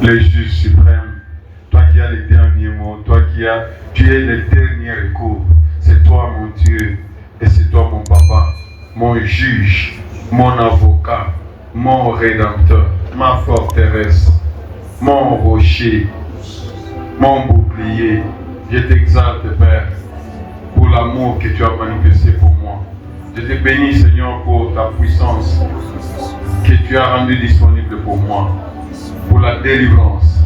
le juge suprême, toi qui as les derniers mots, tu es le dernier recours. C'est toi mon Dieu et c'est toi mon papa, mon juge, mon avocat, mon rédempteur, ma forteresse, mon rocher, mon bouclier. Je t'exalte, Père, pour l'amour que tu as manifesté pour moi. Je te bénis, Seigneur, pour ta puissance que tu as rendue disponible pour moi, pour la délivrance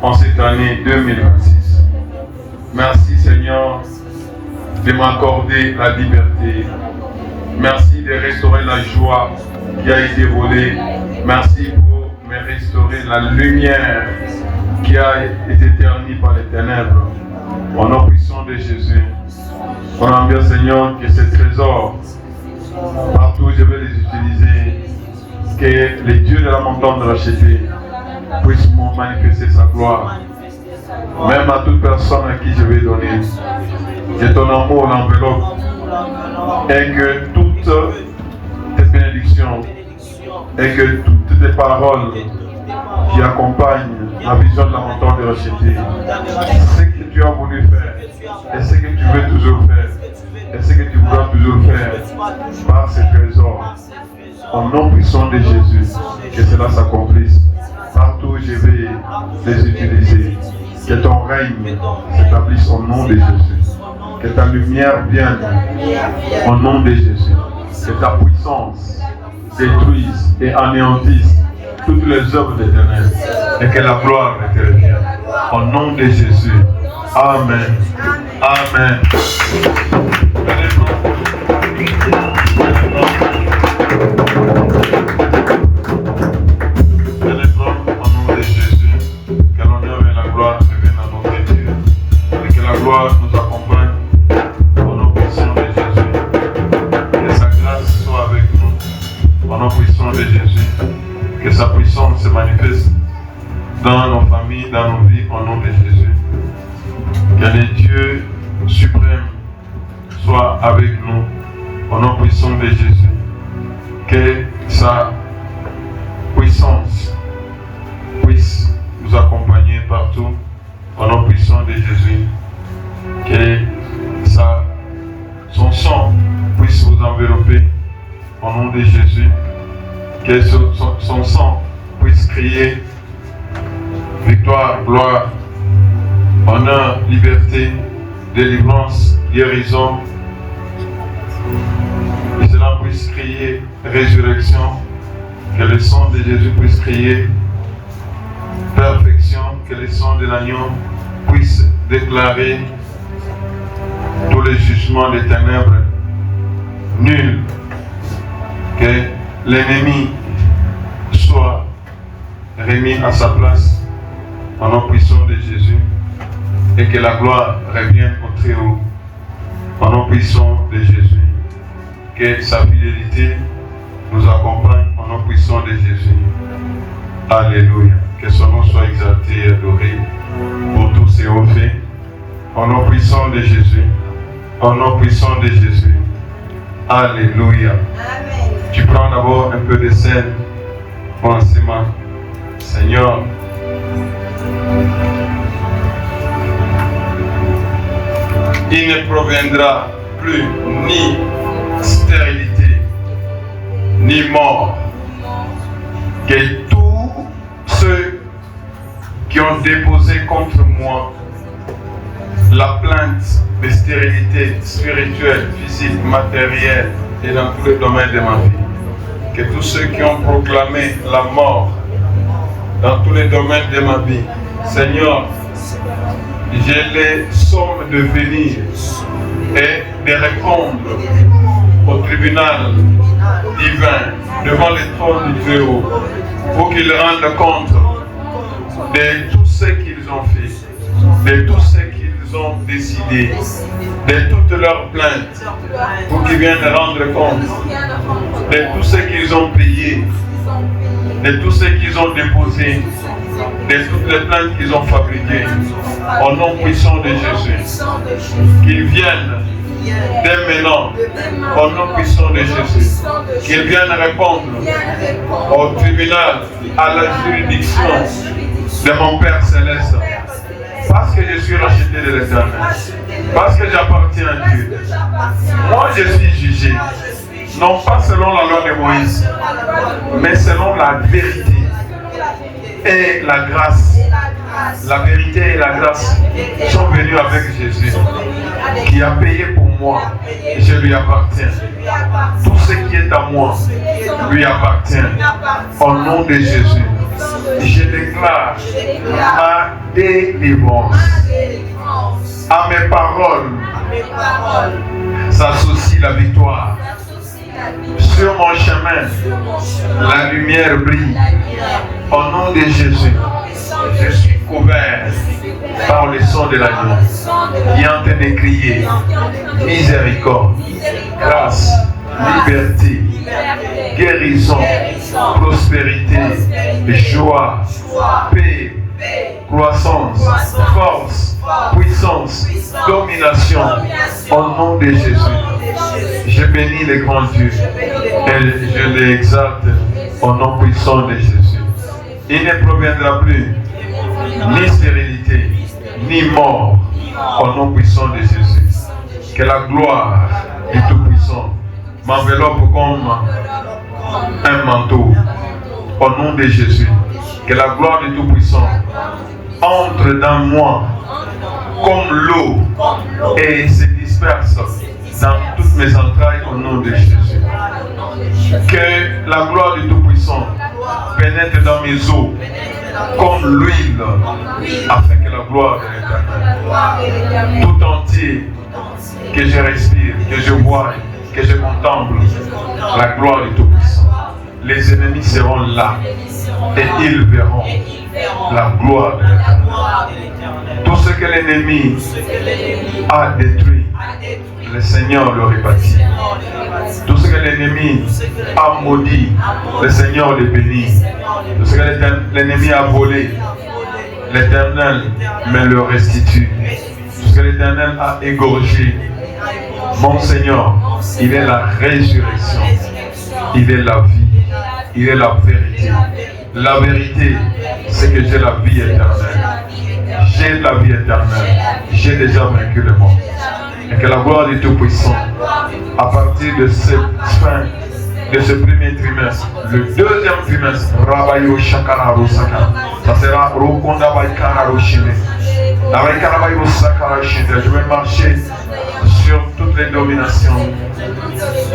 en cette année 2026. Merci, Seigneur, de m'accorder la liberté. Merci de restaurer la joie qui a été volée. Merci pour me restaurer la lumière qui a été ternie par les ténèbres. Au nom puissant de Jésus, on envie, Seigneur, que ces trésors, partout où je vais les utiliser, que les dieux de la montagne de racheter puissent me manifester sa gloire. Même à toute personne à qui je vais donner, que ton amour l'enveloppe et que toutes tes bénédictions et que toutes tes paroles qui accompagnent la vision de la montagne de racheter, ce que tu as voulu faire et ce que tu veux toujours faire et ce que tu voudras toujours faire par ces trésors, au nom puissant de Jésus, que cela s'accomplisse. Partout où je vais les utiliser, que ton règne s'établisse au nom de Jésus, que ta lumière vienne au nom de Jésus, que ta puissance détruise et anéantisse toutes les œuvres des ténèbres et que la gloire te revienne. Au nom de Jésus. Amen. Amen. Nous accompagne au nom puissant de Jésus. Que sa grâce soit avec nous au nom puissant de Jésus. Que sa puissance se manifeste dans nos familles, dans nos vies au nom de Jésus. Que le Dieu suprême soit avec nous au nom puissant de Jésus. Que sa puissance puisse nous accompagner partout au nom puissant de Jésus. Que son sang puisse vous envelopper au nom de Jésus. Que son sang puisse crier victoire, gloire, honneur, liberté, délivrance, guérison. Que cela puisse crier résurrection. Que le sang de Jésus puisse crier perfection. Que le sang de l'agneau puisse déclarer tous les jugements des ténèbres nuls, que l'ennemi soit remis à sa place au nom puissant de Jésus et que la gloire revienne au Très-Haut au nom puissant de Jésus. Que sa fidélité nous accompagne au nom puissant de Jésus. Alléluia. Que son nom soit exalté et adoré pour tous ses hauts faits. Au nom puissant de Jésus. Au nom puissant de Jésus. Alléluia. Amen. Tu prends d'abord un peu de sel pour enseignement. Seigneur, il ne proviendra plus ni stérilité, ni mort. Que tous ceux qui ont déposé contre moi la plainte de stérilité spirituelle, physique, matérielle et dans tous les domaines de ma vie. Que tous ceux qui ont proclamé la mort dans tous les domaines de ma vie, Seigneur, je les somme de venir et de répondre au tribunal divin devant le trône du Très-Haut pour qu'ils rendent compte de tout ce qu'ils ont fait, de tout ce qu'ils ont décidé, de toutes leurs plaintes, pour qu'ils viennent rendre compte de tout ce qu'ils ont payé, de tout ce qu'ils ont déposé, de toutes les plaintes qu'ils ont fabriquées, au nom puissant de Jésus. Qu'ils viennent dès maintenant, au nom puissant de Jésus, qu'ils viennent répondre au tribunal, à la juridiction de mon Père Céleste. Parce que je suis racheté de l'Éternel. Parce que j'appartiens à Dieu. Moi, je suis jugé. Non pas selon la loi de Moïse, mais selon la vérité et la grâce. La vérité et la grâce sont venues avec Jésus, qui a payé pour moi. Je lui appartiens. Tout ce qui est à moi lui appartient. Au nom de Jésus, je déclare ma délivrance. À mes paroles s'associe la victoire. Sur mon chemin, la lumière brille. Au nom de Jésus, je suis couvert par le son de l'agneau qui est en train de crier miséricorde, grâce, liberté, guérison, prospérité, joie, paix, croissance, force, puissance, domination. Au nom de Jésus, je bénis le grand Dieu et je l'exalte au nom puissant de Jésus. Il ne proviendra plus ni stérilité, ni mort, au nom puissant de Jésus. Que la gloire du Tout-Puissant m'enveloppe comme un manteau, au nom de Jésus. Que la gloire du Tout-Puissant entre dans moi comme l'eau et se disperse dans toutes mes entrailles au nom de Jésus. Que la gloire du Tout-Puissant pénètre dans mes os comme l'huile, afin que la gloire de l'Éternel tout entier, que je respire, que je vois, que je contemple la gloire du Tout-Puissant. Les ennemis seront là et ils verront la gloire de l'Éternel. Tout ce que l'ennemi a détruit, le Seigneur le rebâtit. Tout ce que l'ennemi a maudit, le Seigneur le bénit. Tout ce que l'ennemi a volé, l'Éternel me le restitue. Tout ce que l'Éternel a égorgé, mon Seigneur, il est la résurrection, il est la vie, il est la vérité. La vérité, c'est que j'ai la vie éternelle. J'ai la vie éternelle. J'ai déjà vaincu le monde. Et que la gloire du Tout-Puissant, à partir de cette fin, de ce premier trimestre, le deuxième trimestre, Rabayo Shakara Rosaka, ça sera Rokonda Baikara Roshine. Je vais marcher sur toutes les dominations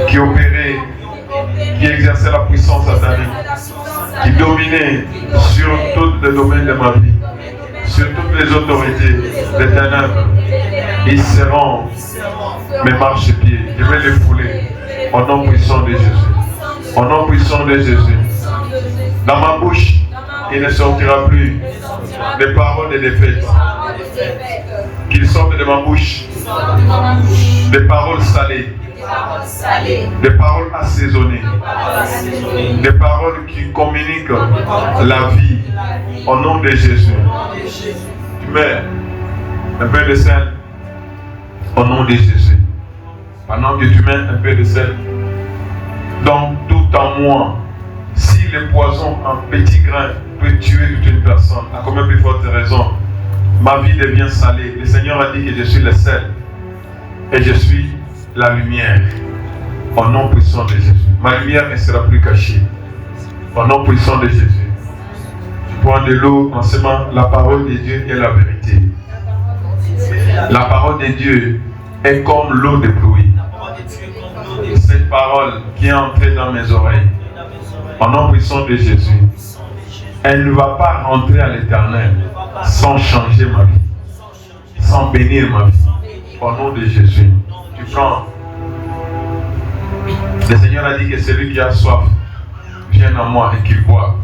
qui opéraient, qui exerçaient la puissance satanique, qui dominaient sur tous les domaines de ma vie, sur toutes les autorités des ténèbres. Ils seront mes marchepieds. Je vais les fouler au nom puissant de Jésus. Au nom puissant de Jésus. Dans ma bouche, il ne sortira plus des paroles de défaite. Qu'il sorte de ma bouche des paroles salées, des paroles assaisonnées, des paroles qui communiquent la vie au nom de Jésus. Tu mets un peu de sel au nom de Jésus. Pendant que tu mets un peu de sel, donc tout en moi, si le poison en petit grain peut tuer toute une personne, à combien plus forte raison, ma vie devient salée. Le Seigneur a dit que je suis le sel et je suis la lumière. Au nom puissant de Jésus. Ma lumière ne sera plus cachée. Au nom puissant de Jésus. Tu prends de l'eau en semant la parole de Dieu et la vérité. La parole de Dieu est comme l'eau de pluie. Cette parole qui est entrée dans mes oreilles, au nom puissant de Jésus, elle ne va pas rentrer à l'Éternel sans changer ma vie, sans bénir ma vie. Au nom de Jésus, tu prends. Le Seigneur a dit que celui qui a soif vienne à moi et qu'il boive.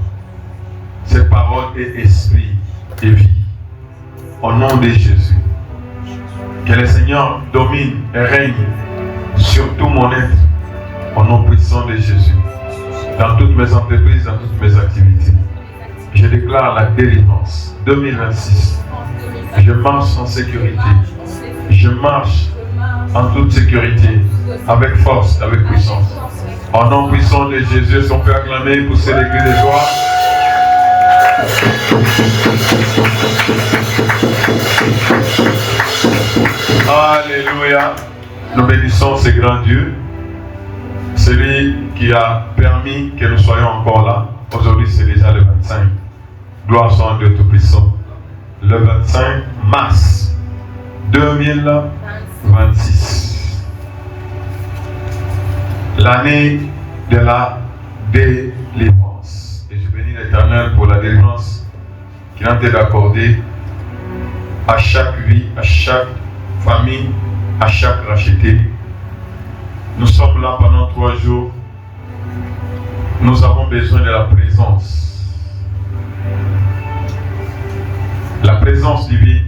Cette parole est esprit et vie. Au nom de Jésus. Que le Seigneur domine et règne sur tout mon être. Au nom puissant de Jésus. Dans toutes mes entreprises, dans toutes mes activités. Je déclare la délivrance 2026. Je marche en sécurité. Je marche en toute sécurité, avec force, avec puissance. Au nom puissant de Jésus, on peut acclamer pour célébrer les joies. Alléluia. Nous bénissons ce grand Dieu. Celui qui a permis que nous soyons encore là. Aujourd'hui, c'est déjà le 25. Gloire soit à Dieu Tout-Puissant. Le 25 mars 2026. L'année de la délivrance. Et je bénis l'Éternel pour la délivrance qu'il a été accordée à chaque vie, à chaque famille, à chaque racheté. Nous sommes là pendant 3 jours. Nous avons besoin de la présence. La présence divine.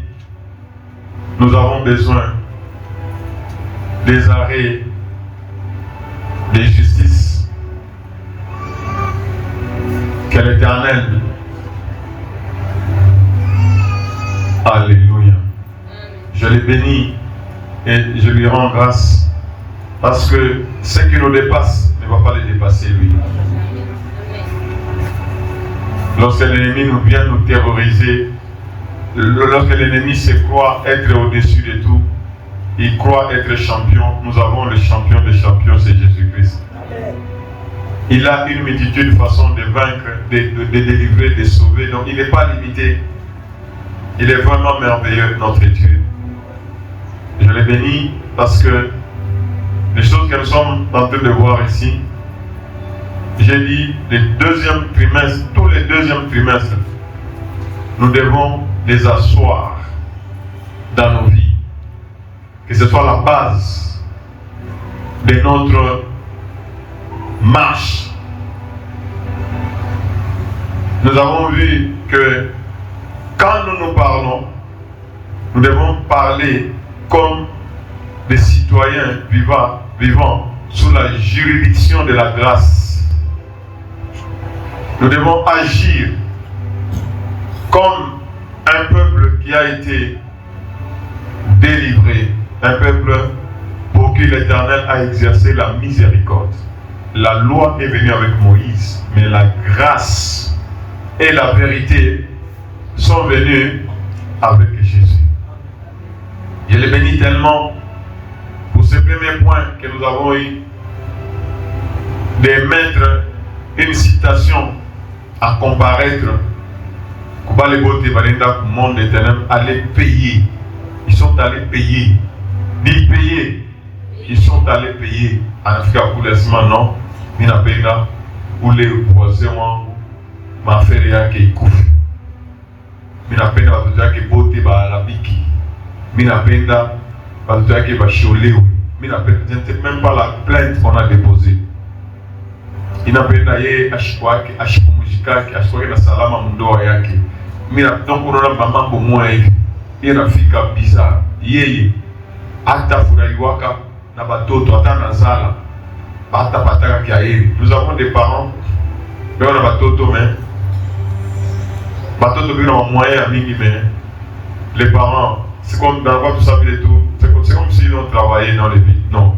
Nous avons besoin des arrêts, des justices. Que l'Éternel, alléluia, je les bénis et je lui rends grâce parce que ce qui nous dépasse ne va pas les dépasser lui. Lorsque l'ennemi nous vient nous terroriser, lorsque l'ennemi se croit être au-dessus de tout, il croit être champion. Nous avons le champion des champions, c'est Jésus-Christ. Il a une multitude de façons de vaincre, de délivrer, de sauver. Donc il n'est pas limité. Il est vraiment merveilleux, notre Dieu. Je le bénis parce que les choses que nous sommes en train de voir ici, j'ai dit, les deuxièmes trimestres, tous les deuxièmes trimestres, nous devons les asseoir dans nos vies. Que ce soit la base de notre marche. Nous avons vu que quand nous parlons, nous devons parler comme des citoyens vivant sous la juridiction de la grâce. Nous devons agir comme un peuple qui a été délivré, un peuple pour qui l'Éternel a exercé la miséricorde. La loi est venue avec Moïse, mais la grâce et la vérité sont venues avec Jésus. Je le bénis tellement pour ce premier point que nous avons eu de mettre une citation à comparaître. Le monde éternel allait payer. Ils sont allés payer. Ni payer. Ils sont allés payer. En Afrique, pour l'instant, non. Ni na pena. Pour les voisins, ma frère qui est couvre. Mina penda watoto yake bote ba labiki. Mina penda watoto yake ba sholewe. Mina penda, je ne sais même pas la plainte qu'on a déposée. Ina penda yeye ashikwake, ashipumujikake, ashikwake na salama mundoa yake. Mina donc unaona mambo moja hivi. Yeye nafika bizarre. Yeye hata furahiwaka na batoto hata nazala. Hata pataka kia yeye. Nous avons des parents mais on a batoto mais batoto bina wa moyen mingi mais les parents c'est comme dans quoi tout ça et tout c'est comme s'ils ont travaillé dans les vies. Non,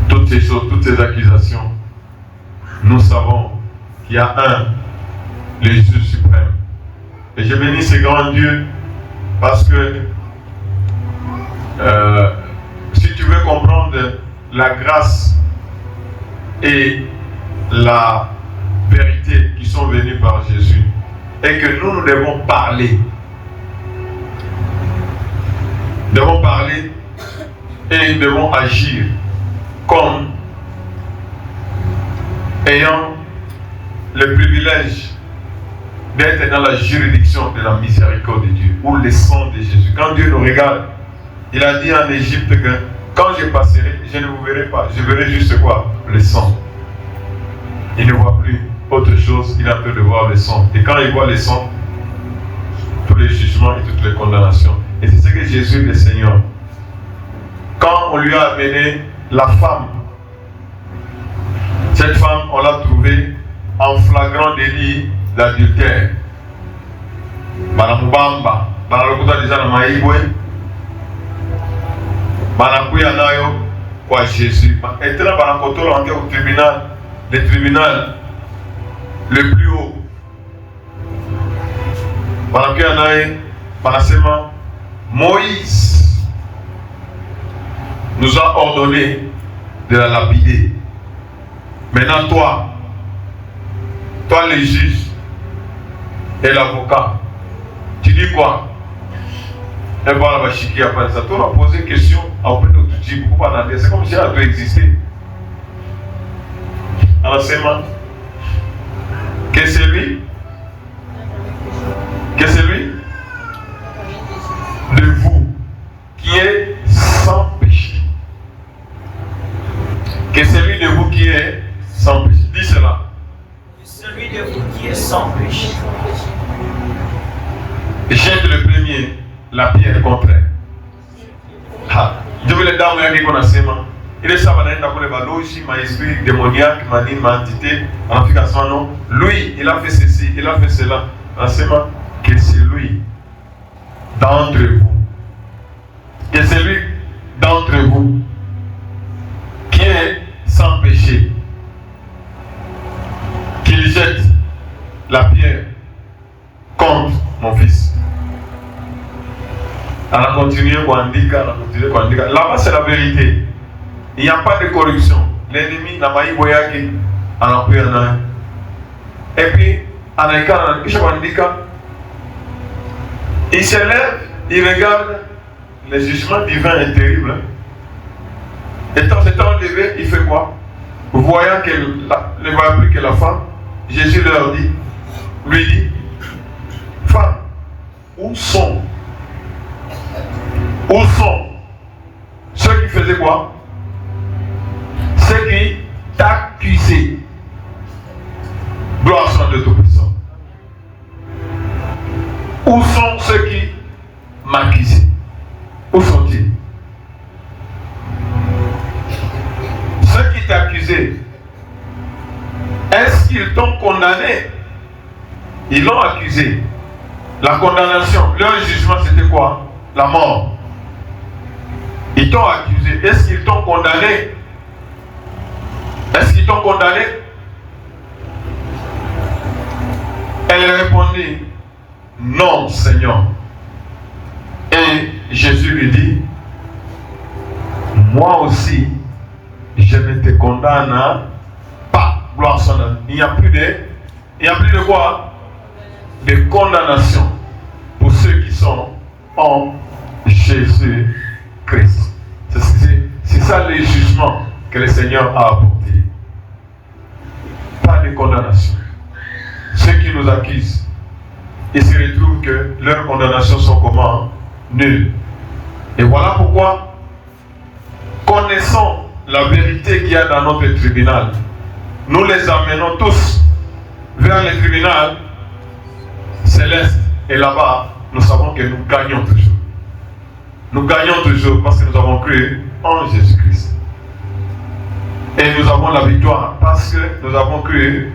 toutes ces choses, toutes ces accusations, nous savons qu'il y a un, le Dieu suprême. Et je bénis ce grand Dieu parce que si tu veux comprendre la grâce et la vérité qui sont venues par Jésus et que nous devons parler. Nous devons parler et nous devons agir comme ayant le privilège d'être dans la juridiction de la miséricorde de Dieu ou le sang de Jésus. Quand Dieu nous regarde, il a dit en Égypte que quand je passerai, je ne vous verrai pas. Je verrai juste quoi? Le sang. Il ne voit plus autre chose, il a peur de voir le sang. Et quand il voit le sang, tous les jugements et toutes les condamnations. Et c'est ce que Jésus le Seigneur. Quand on lui a amené la femme, cette femme, on l'a trouvée en flagrant délit d'adultère. Banamubamba, banalokuta déjà na maibwe, banakuya nayo kwa Jésus. Et là, banakotola au tribunal, le tribunal le plus haut. Banakuya nayo, banasema Moïse nous a ordonné de la lapider. Maintenant, toi le juge et l'avocat, tu dis quoi? Et voilà, Bachiki a parlé ça. Tu as posé une question après de tout type. Pourquoi pas c'est comme si elle doit exister. Alors, c'est moi. Que c'est lui? Que c'est lui? De vous qui est sans péché. Que c'est lui de vous qui est sans péché. Dis cela. Celui de vous qui est sans péché. Jette le premier la pierre contraire. Je veux les dames qu'on a sema. Il est ça, ma esprit démoniaque, ma entité, en application non. Lui, il a fait ceci, il a fait cela. En sema, que c'est lui d'entre vous. Que c'est lui d'entre vous qui est sans péché. Qu'il jette la pierre contre mon fils. Elle a continué Là-bas, c'est la vérité. Il n'y a pas de corruption. L'ennemi n'a pas eu voyage à la paix. Et puis, il se lève, il regarde, le jugement divin est terrible. Étant levé, il fait quoi? Voyant ne voyant plus que la femme, Jésus lui dit, femme, où sont ceux qui faisaient quoi? Ceux qui t'accusaient. Gloire soit de Tout-Puissant. Où sont ceux qui m'accusaient? Où sont-ils? Ceux qui t'accusaient, est-ce qu'ils t'ont condamné? Ils l'ont accusé. La condamnation, leur jugement c'était quoi? La mort. Ils t'ont accusé. Est-ce qu'ils t'ont condamné? Est-ce qu'ils t'ont condamné? Elle répondit, non, Seigneur. Et Jésus lui dit, moi aussi, je ne te condamne pas. Gloire soit à Dieu. Il n'y a plus de quoi? De condamnation pour ceux qui sont en Jésus-Christ. C'est ça le jugement que le Seigneur a apporté. Pas de condamnation. Ceux qui nous accusent, ils se retrouvent que leurs condamnations sont comment? Nulles. Et voilà pourquoi, connaissant la vérité qu'il y a dans notre tribunal, nous les amenons tous vers le tribunal céleste. Et là-bas, nous savons que nous gagnons toujours. Nous gagnons toujours parce que nous avons cru en Jésus-Christ. Et nous avons la victoire parce que nous avons cru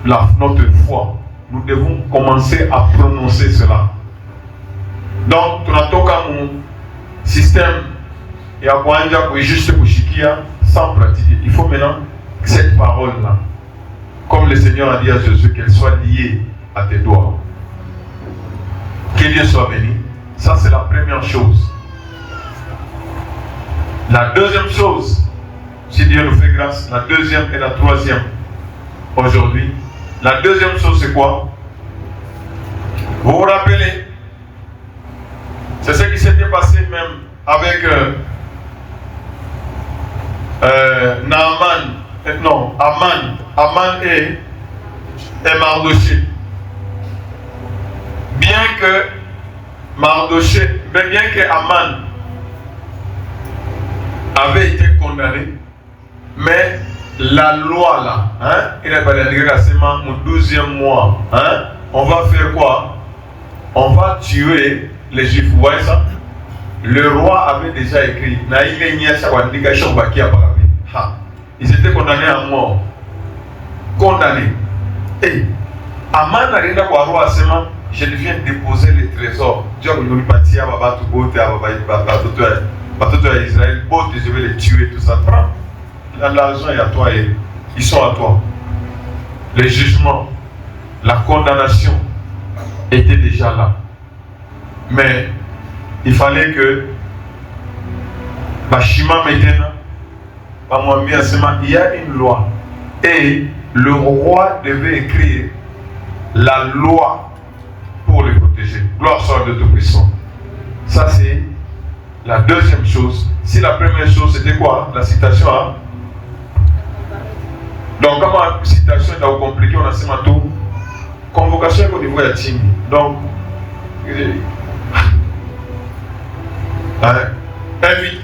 notre foi. Nous devons commencer à prononcer cela. Donc, tunatoka mon système et à Kwanja pour juste pour Chikia sans pratiquer. Il faut maintenant que cette parole-là, comme le Seigneur a dit à Jésus, qu'elle soit liée à tes doigts. Que Dieu soit béni. Ça, c'est la première chose. La deuxième chose, si Dieu nous fait grâce, la deuxième et la troisième aujourd'hui. La deuxième chose, c'est quoi? Vous vous rappelez? C'est ce qui s'était passé même avec Aman et Mardoché. Bien que Aman avait été condamné, mais la loi là, il a pas dit au 12e mois, on va faire quoi? On va tuer les Juifs. Vous voyez ça? Le roi avait déjà écrit. Ils étaient condamnés à mort. Condamnés. Et Aman n'a rien à voir avec ça. Je viens déposer les trésors. Dieu nous partit à Israël. Je vais les tuer, tout ça. Prends. L'argent est à toi et ils sont à toi. Le jugement, la condamnation était déjà là. Mais il fallait que Bashima maintenant, il y a une loi. Et le roi devait écrire la loi pour le protéger. Gloire soit de Tout-Puissant. Ça, c'est la deuxième chose. Si la première chose, c'était quoi? La citation. Hein? Donc, comme la citation est compliquée, on a ce matin. Convocation au niveau de la team. Donc,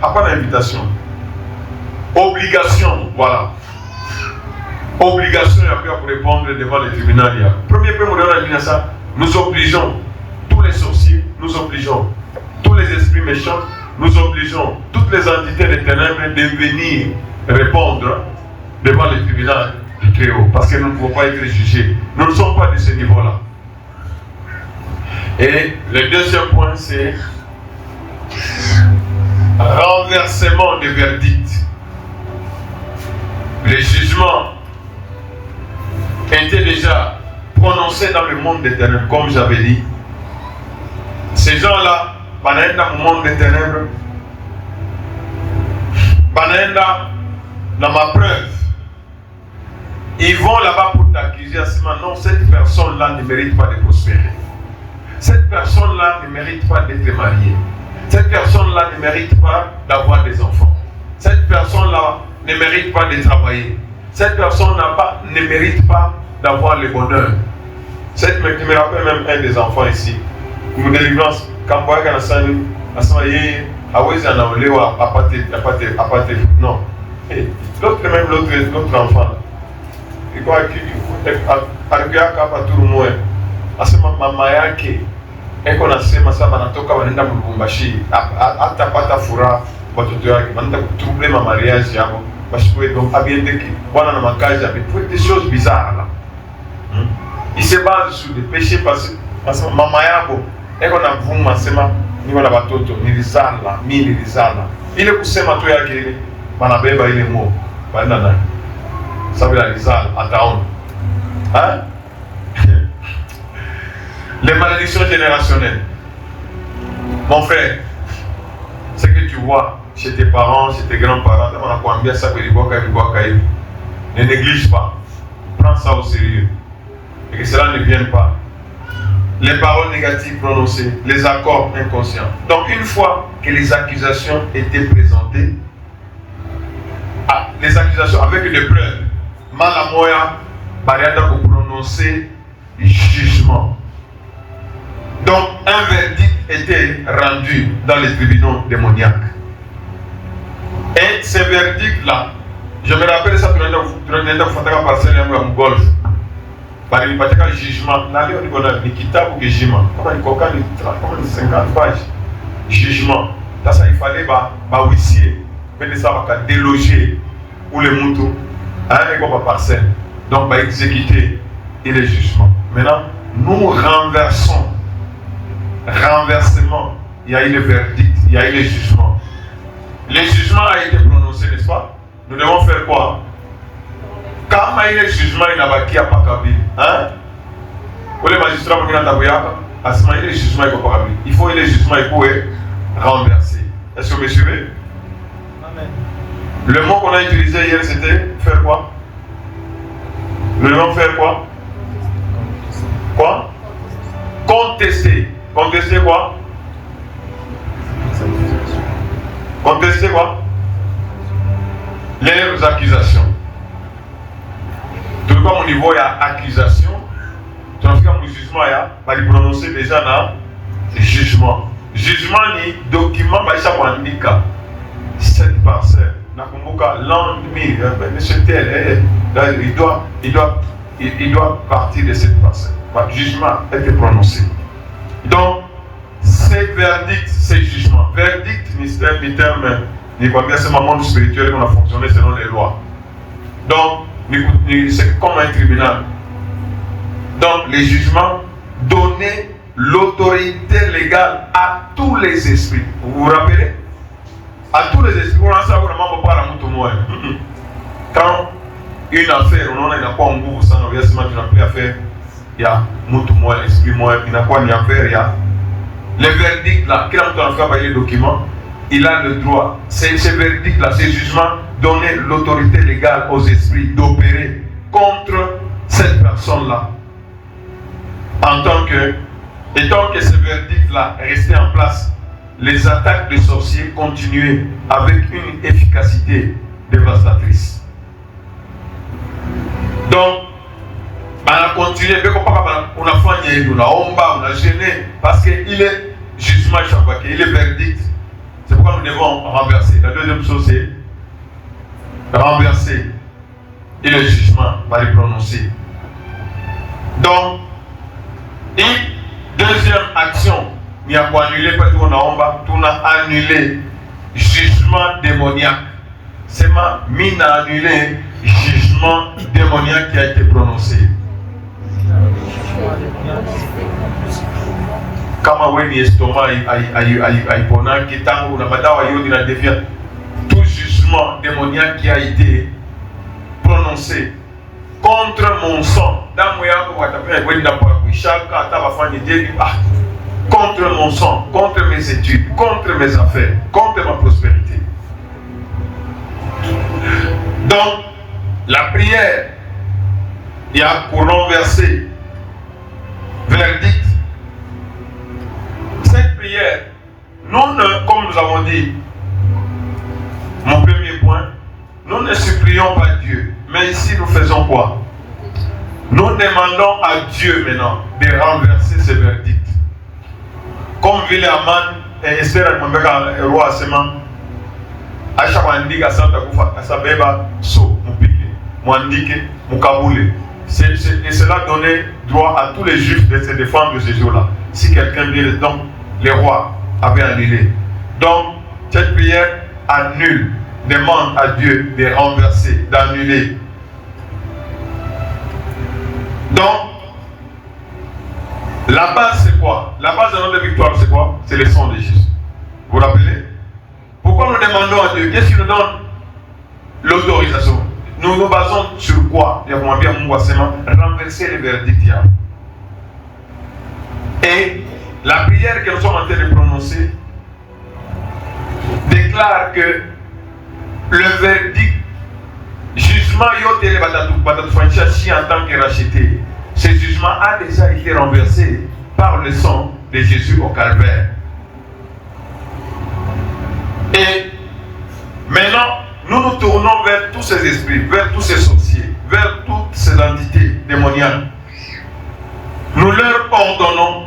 après l'invitation. Obligation, voilà. Obligation, et après pour répondre devant le tribunal. Premier point, nous obligeons tous les sorciers, nous obligeons tous les esprits méchants, nous obligeons toutes les entités des ténèbres de venir répondre devant le tribunal du Très-Haut, parce que nous ne pouvons pas être jugés. Nous ne sommes pas de ce niveau-là. Et le deuxième point, c'est renversement des verdicts. Les jugements étaient déjà prononcés dans le monde des ténèbres, comme j'avais dit. Ces gens-là, dans le monde des ténèbres, dans ma preuve, ils vont là-bas pour t'accuser à ce moment. Non, cette personne-là ne mérite pas de prospérer. Cette personne-là ne mérite pas d'être mariée. Cette personne-là ne mérite pas d'avoir des enfants. Cette personne-là ne mérite pas de travailler. Cette personne ne mérite pas d'avoir le bonheur. Je me rappelle même un des enfants ici. Une délivrance. Quand on voit non. L'autre enfant. Il croit qu'il et qu'on a sema ça banatoka wanaenda Lubumbashi atapata furaha watoto wake wanaenda kutroubler ma mariage yao bashikwe donc abiendeki bwana na makazi avec des choses bizarres là. Il se base sur des péchés parce que mama yabo eko na vuma sema niko na watoto nilizala mimi nilizala ile kusema tu yake ile wanabeba ile mo baenda naye sababu alizala ataona hein. Les malédictions générationnelles. Mon frère, ce que tu vois chez tes parents, chez tes grands-parents, ne néglige pas. Prends ça au sérieux. Et que cela ne vienne pas. Les paroles négatives prononcées, les accords inconscients. Donc une fois que les accusations étaient présentées, les accusations avec des preuves, Malamoya, Bariada pour prononcer jugement. Donc, un verdict était rendu dans les tribunaux démoniaques. Et ce verdict-là, je me rappelle ça, tu as parcelle à golf. Par le jugement, n'allez au niveau de l'équitable ou jugement. Comme il 50 pages. Jugement. Là, ça, il fallait huissier, déloger ou les moutons à un parcelle. Donc, exécuter et les jugements. Maintenant, nous renversons. Renversement, il y a eu le verdict, il y a eu le jugement. Le jugement a été prononcé, n'est-ce pas? Nous devons faire quoi? Quand il y a eu le jugement, il n'a pas qui a pas Kabyle. Hein? Pour les magistrats, il y a le jugement, il faut que le jugement soit renversé. Est-ce que vous me suivez? Amen. Le mot qu'on a utilisé hier, c'était faire quoi? Nous devons faire quoi? Quoi? Contester. Contester quoi? Contester quoi? Les accusations. Tout comme au niveau il y a accusation, tout comme au jugement il y a, il prononcer déjà dans le jugement. Jugement ni document baisha pour indiquer cette parcelle. Na kumbuka l'ennemi, monsieur tel, il doit partir de cette parcelle. Le jugement a été prononcé. Donc, ces verdicts, ces jugements, verdict, c'est un terme, c'est un monde spirituel qu'on a fonctionné selon les lois. Donc, c'est comme un tribunal. Donc, les jugements donnaient l'autorité légale à tous les esprits. Vous vous rappelez? À tous les esprits. On a ça vraiment pas la mouton. Quand une affaire, on n'a pas un goût, ça n'a plus affaire. Il y a moutou moi, esprit moi, il n'a pas ni affaire, il y a les verdicts là, qui a fait les documents, il a le droit, ces verdicts-là, ces jugements, donner l'autorité légale aux esprits d'opérer contre cette personne-là. Étant que ce verdict-là restait en place, les attaques des sorciers continuaient avec une efficacité dévastatrice. Donc, on a continué, on a fait, on a gêné, parce qu'il est jugement chaque fois, il est verdict. C'est pourquoi nous devons renverser. La deuxième chose, c'est renverser. Et le jugement va les prononcer. Donc, et deuxième action, il y a quoi annuler, parce qu'on a annulé jugement démoniaque. C'est ma mine à annuler jugement démoniaque qui a été prononcé. Kama weni estomac aipona kitango na madawa yote na devient tout jugement démoniaque qui a été prononcé contre mon sang damu yako watapenda kwenda kwa kuishaka hata wafanye début contre mon sang, contre mes études, contre mes affaires, contre ma prospérité. Donc la prière il y a pour renverser verdict. Cette prière, nous ne, comme nous avons dit, mon premier point, nous ne supplions pas Dieu. Mais ici, nous faisons quoi? Nous demandons à Dieu maintenant de renverser ce verdict. Comme Ville Aman et Esther et roi Asema, Acha Wandiga Santa Koufa, Asabeba, So, Moupike, Mwandike, Moukaboule. Et cela donnait droit à tous les juifs de se défendre de ces jours-là. Si quelqu'un vient donc, les rois avaient annulé. Donc, cette prière annule, demande à Dieu de renverser, d'annuler. Donc, la base c'est quoi? La base de notre victoire c'est quoi? C'est le sang de Jésus. Vous vous rappelez? Pourquoi nous demandons à Dieu? Qu'est-ce qui nous donne l'autorisation? Nous nous basons sur quoi? Renverser les verdicts. Et la prière que nous sommes en train de prononcer déclare que le verdict, jugement yote le en tant que racheté, ce jugement a déjà été renversé par le sang de Jésus au calvaire. Et maintenant, nous nous tournons vers tous ces esprits, vers tous ces sorciers, vers toutes ces entités démoniaques. Nous leur ordonnons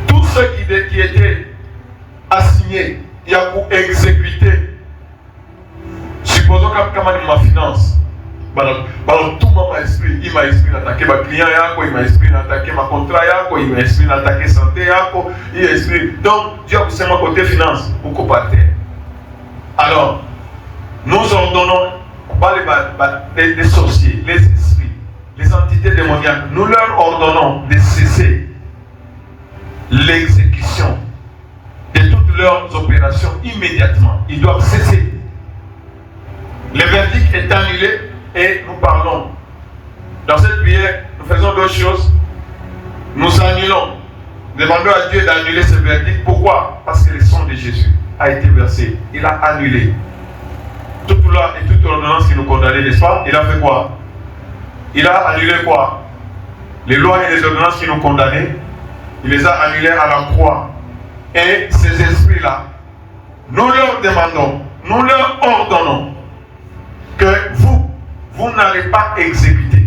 tous ceux qui étaient assignés, il y a pour exécuter. Supposons comme ma finance, tout mon esprit, il m'a esprit d'attaquer ma client, il m'a esprit d'attaquer ma contrat, il m'a esprit d'attaquer santé, il m'a esprit. Donc, Dieu c'est mon côté finance, beaucoup par terre. Alors, nous ordonnons les sorciers, les esprits, les entités démoniaques, nous leur ordonnons de cesser l'exécution de toutes leurs opérations immédiatement. Ils doivent cesser. Le verdict est annulé. Et nous parlons. Dans cette prière, nous faisons deux choses. Nous annulons. Demandons à Dieu d'annuler ce verdict. Pourquoi? Parce que le sang de Jésus a été versé. Il a annulé toute loi et toute ordonnance qui nous condamnait, n'est-ce pas? Il a fait quoi? Il a annulé quoi? Les lois et les ordonnances qui nous condamnaient, il les a annulées à la croix. Et ces esprits-là, nous leur demandons, nous leur ordonnons que vous n'allez pas exécuter.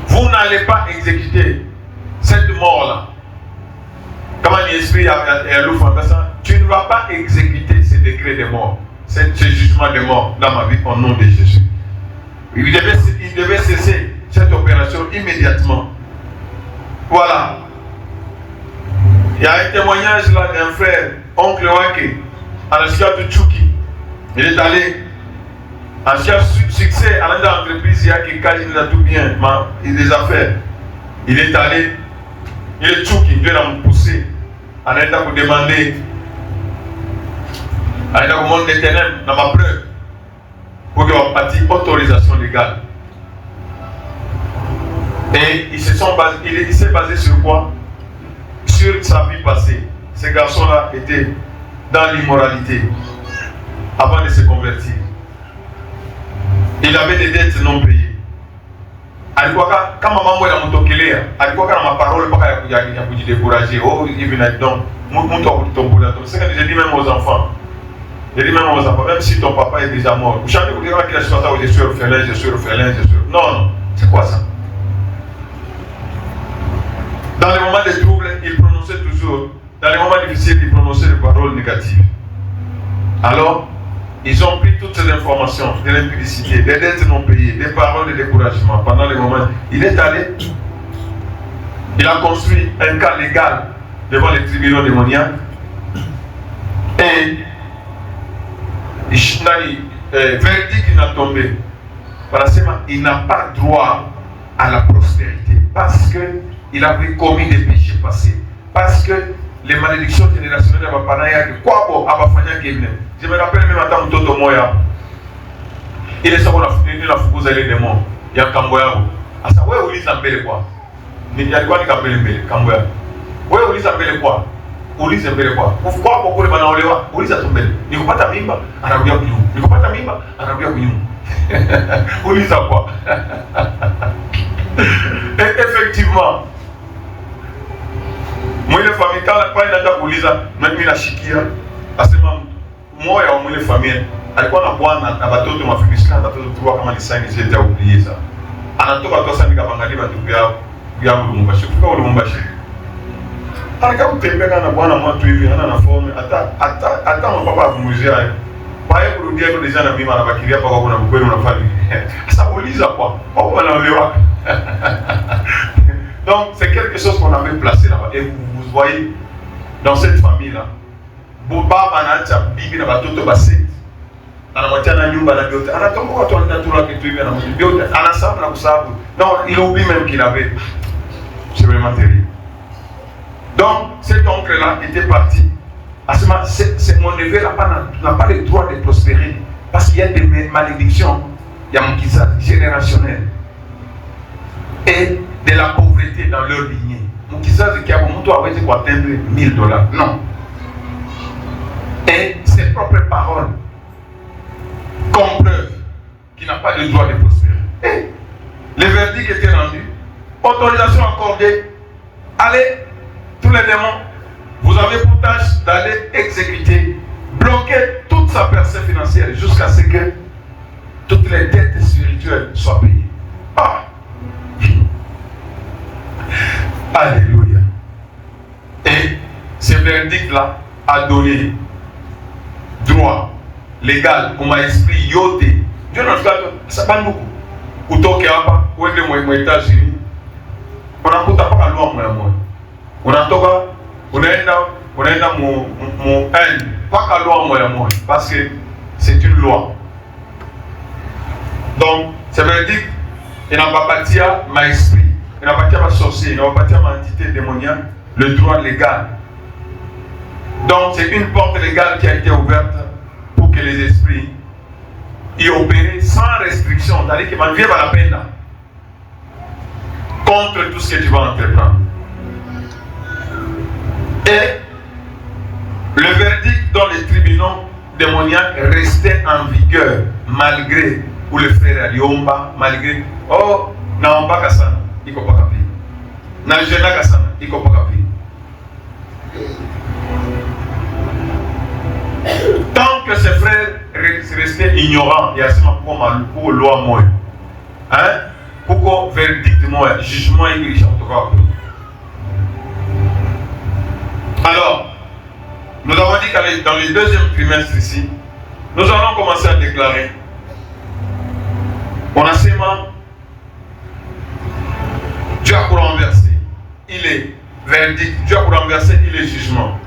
Vous n'allez pas exécuter cette mort-là. Comme un esprit à l'ouvre, tu ne vas pas exécuter ce décret de mort, ce jugement de mort dans ma vie au nom de Jésus. Il devait cesser cette opération immédiatement. Voilà. Il y a un témoignage là d'un frère, oncle Wake, à la Sia de Tchouki. Il est allé. En succès à l'entreprise, il y a quelqu'un qui a tout bien, il a des affaires. Il est allé, il est Tchouki, Dieu l'a poussé. En état pour demander, en état pour monde des ténèbres, dans ma preuve, pour qu'il y ait une partie autorisation légale. Et il s'est basé sur quoi? sur sa vie passée. Ce garçon-là était dans l'immoralité avant de se convertir. Il avait des dettes non payées. Alikuwa kama mambo yanamtokelea, alikuwa kama maparole mpaka ya kujidécourager. Oh, hivi na donc mtu akutombola. C'est ce que je dis même aux enfants. Je dis même aux enfants, même si ton papa est déjà mort, vous chantez pour dire qu'il a choisi je suis orphelin, je suis orphelin, je suis. Non, non, c'est quoi ça? Dans les moments de trouble, il prononçait toujours, dans les moments difficiles, il prononçait des paroles négatives. Alors, ils ont pris toutes ces informations, de l'impudicité, des dettes non payées, des paroles de découragement pendant les moments. Il est allé, il a construit un cas légal devant les tribunaux démoniaques et verdict n'a tombé. Il n'a pas droit à la prospérité parce qu'il avait commis des péchés passés. Parce que les malédictions générationnelles de parents, je me rappelle même à Toto Moya, il est sorti de la fougue les démons. Il y a un Kamboya. Ah, ça, ouais, où ils s'appellent quoi? Il y a quoi qui s'appelle Kamboya? Ouais, où ils s'appellent quoi? Où ils s'appellent quoi? Pourquoi beaucoup de banaux lewa? Où ils s'appellent? Il ne faut pas ta mimba, Arabia Kounou. Il ne faut pas ta mimba, Arabia Kounou. Où ils s'appellent quoi? Et effectivement, moi, les familles, quand il y a des gens même il a chiquia, parce que moi, il y a des familles, alikuwa na bwana na watoto mafikishika na watoto tu kama ni sign je ta oublier ça. Anatoka tosa nikabangalia watu yao Lumumbashi. Kwa Lumumbashi. Anaka kutembea na bwana mtu hivi ana na forme hata papa akumuzia. Baye kurudia kwa deja na mimi anabakilia paka kuna mkweli unafanya. Sasa uliza kwa wanaolewa. Donc c'est quelque chose qu'on avait placé là-bas. Et vous voyez, dans cette famille-là, Boba anaacha bibi na watoto basi. Anamwacha na nyumba na vyote. Anatoka watu wanataka kitu hivi na vyote. Anasahau na kusahau. Non, il oublie même qu'il avait. C'est vraiment terrible. Donc, cet oncle-là était parti. À ce moment, c'est mon neveu n'a pas le droit de prospérer. Parce qu'il y a des malédictions. Il y a un kisa générationnel. Et de la pauvreté dans leur lignée. Mon kisa, c'est qu'il y a beaucoup de gens qui atteindre $1000. Non. Et ses propres paroles, comme preuve qu'il n'a pas le droit de prospérer. Et le verdict était rendu. Autorisation accordée. Allez, tous les démons, vous avez pour tâche d'aller exécuter, bloquer toute sa personne financière jusqu'à ce que toutes les dettes spirituelles soient payées. Ah! Alléluia. Et ce verdict-là a donné droit légal pour ma esprit yoté. Dieu n'a pas ça pas beaucoup. Utoke hapa uende mwa États-Unis. Unakuta paka loi moja. Unatoka unaenda mu Inde paka loi moja parce que c'est une loi. Donc, ce verdict il n'a pas bâti à ma esprit, il n'a pas bâti à ma sorcier, il n'a pas bâti à ma entité démoniaque le droit légal. Donc, c'est une porte légale qui a été ouverte pour que les esprits y opèrent sans restriction. C'est-à-dire que ma vie va la peine là. Contre tout ce que tu vas entreprendre. Et le verdict dans les tribunaux démoniaques restait en vigueur malgré où le frère Aliomba, malgré oh, naomba kasana, iko pas kapi. Na jena kasana, iko pas kapi. Tant que ces frères restaient ignorants, il y a seulement pour loi moi. Hein? Pourquoi verdict moi, jugement église en tout cas. Alors, nous avons dit que dans le deuxième trimestre ici, nous allons commencer à déclarer. On a seulement Dieu a pour renverser, il est verdict, Dieu a pour renverser, il est jugement.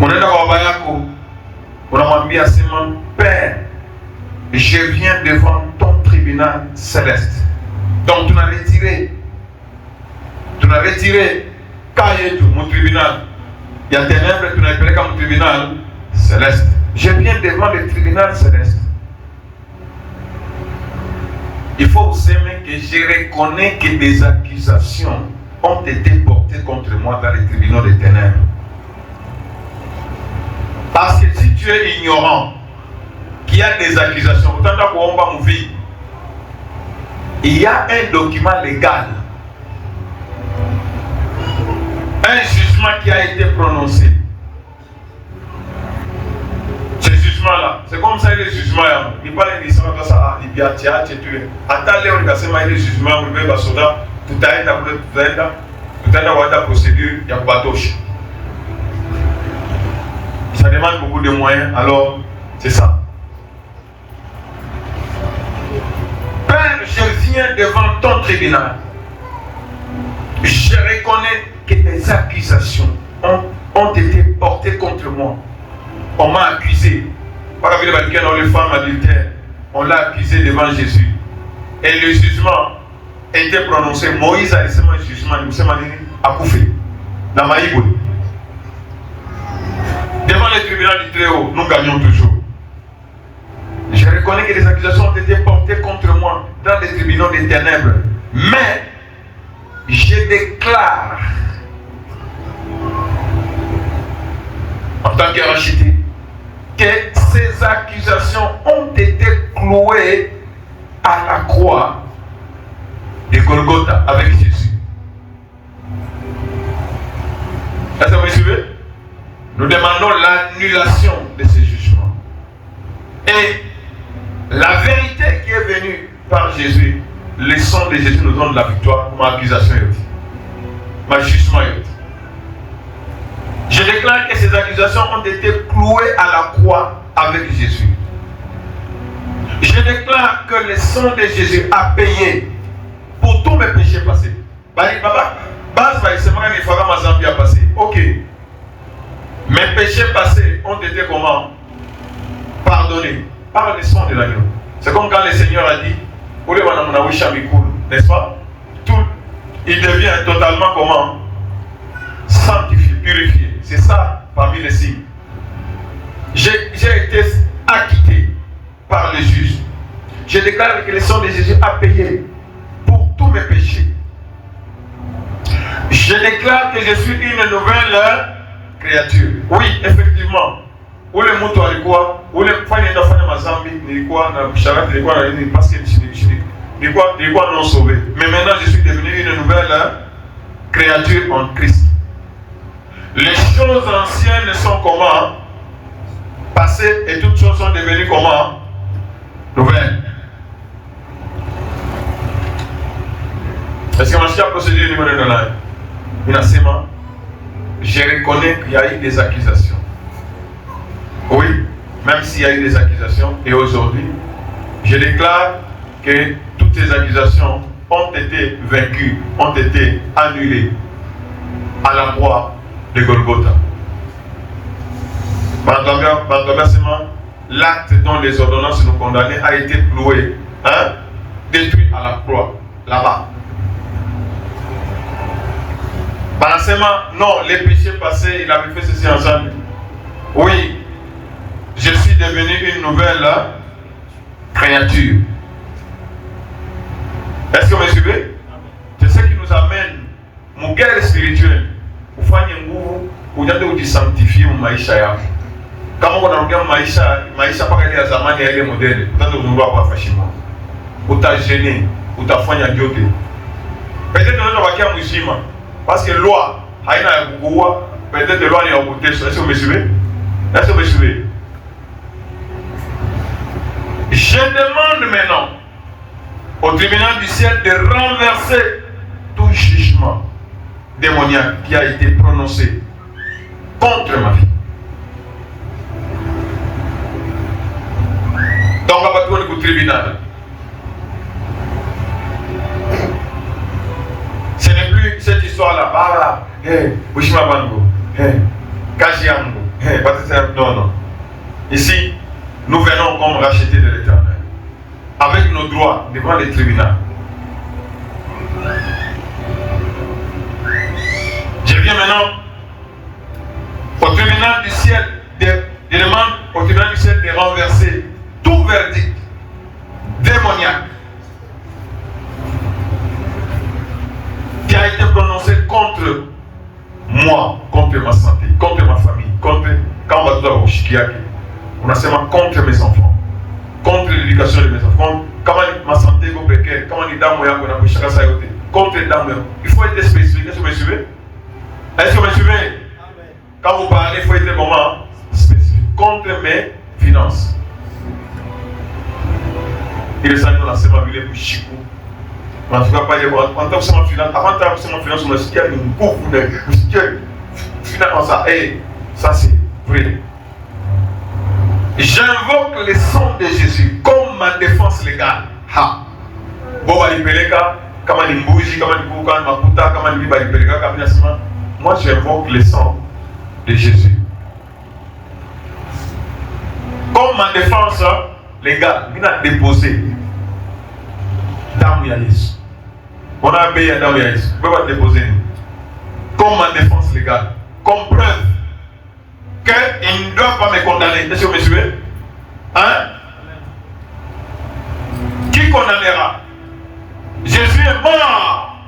On est dans Bayako, on a dit à seulement Père, je viens devant ton tribunal céleste. Donc tu n'as retiré Kayetu, mon tribunal. Il y a ténèbres, tu n'as appelé comme mon tribunal céleste. Je viens devant le tribunal céleste. Il faut vous aimer que je reconnais que des accusations ont été portés contre moi dans les tribunaux des ténèbres. Parce que si tu es ignorant, qu'il y a des accusations, il y a un document légal, un jugement qui a été prononcé. Ce jugement-là, c'est comme ça les jugements. Il parle de ça, il y a des jugements, tout a procédure, il y a batoche. Ça demande beaucoup de moyens, alors c'est ça. Père, je viens devant ton tribunal. Je reconnais que des accusations ont été portées contre moi. On m'a accusé. Par exemple, les femmes adultères, on l'a accusé devant Jésus. Et le jugement a été prononcé. Moïse a laissé un jugement, à Koufé, dans Maïboui. Devant le tribunal du Très-Haut, nous gagnons toujours. Je reconnais que les accusations ont été portées contre moi dans les tribunaux des ténèbres. Mais je déclare, en tant que racheté, que ces accusations ont été clouées à la croix de Golgotha avec Jésus. Est-ce que vous me suivez? Nous demandons l'annulation de ces jugements. Et la vérité qui est venue par Jésus, le sang de Jésus nous donne la victoire pour ma accusation, ma jugement. Je déclare que ces accusations ont été clouées à la croix avec Jésus. Je déclare que le sang de Jésus a payé pour tous mes péchés passés. Ok. Mes péchés passés ont été comment? Pardonnés par le sang de l'agneau. C'est comme quand le Seigneur a dit, n'est-ce pas? Tout, il devient totalement comment? Sanctifié, purifié. C'est ça parmi les signes. J'ai été acquitté par le juge. Je déclare que le sang de Jésus a payé pour tous mes péchés. Je déclare que je suis une nouvelle créature. Oui, effectivement. Ou le mouton à quoi? Ou le fani d'affaires mazambi, ni quoi, na charat, ni quoi, parce que ni quoi non sauvé. Mais maintenant, je suis devenu une nouvelle créature en Christ. Les choses anciennes sont comment? Passées et toutes choses sont devenues comment? Nouvelles. Est-ce que ma chère procédure numéro 1? Je reconnais qu'il y a eu des accusations. Oui, même s'il y a eu des accusations, et aujourd'hui, je déclare que toutes ces accusations ont été vaincues, ont été annulées à la croix de Golgotha. Par remerciement, l'acte dont les ordonnances nous condamnaient a été cloué, détruit à la croix, là-bas. Par non, les péchés passés, il avait fait ceci ensemble. Oui, je suis devenu une nouvelle créature. Est-ce que vous me suivez? C'est ce qui nous amène, mon guerre spirituelle, au fond, sanctifier mon maïcha. Quand on a un maïcha, pas qu'elle est à Zaman et elle est modèle, peut-être qu'on ne voit pas facilement. Ou t'as gêné, ou t'as fait un diode. Peut-être que nous avons un musulman. Parce que loi, peut-être que loi est en côté. Est-ce que vous me suivez? Est-ce que vous me suivez? Je demande maintenant au tribunal du ciel de renverser tout jugement démoniaque qui a été prononcé contre ma vie. Donc, on va pas tourner au tribunal. Ce n'est plus cette histoire-là. Ah, Wishima Bango, Kajiango, non. Ici, nous venons comme racheter de l'Éternel. Avec nos droits devant les tribunaux. Je viens maintenant au tribunal du ciel. Je demande au tribunal du ciel de renverser tout verdict démoniaque qui a été prononcé kushikiake. Unasema contre mes enfants, contre l'éducation de mes enfants. Kama ma santé iko précaire, kama ni damu yako inakushaka saa yote, contre damu yako. Il faut être spécifique. Est-ce que vous me suivez? Est-ce que vous me suivez? Quand vous parlez, il faut être comment? Spécifique. Contre mes finances. Il est sani unasema vile kushiku. Unafika pale wanataka kusema finance, avant de kusema finance unasikia ni nguvu na unasikia finance ça ça c'est vrai. J'invoque le sang de Jésus comme ma défense légale. Ha. Bon balipeleka kama ni mbuzi, kama ni kuku, kama ni makuta, kama ni biba balipeleka kama nasema moi j'invoque le sang de Jésus comme ma défense légale. Mina déposé damu ya Yesu. On a payé damu ya Yesu. Vous pouvez déposer comme ma défense légale, comme preuve qu'il ne doit pas me condamner. Est-ce que vous me suivez? Hein? Qui condamnera? Jésus est mort.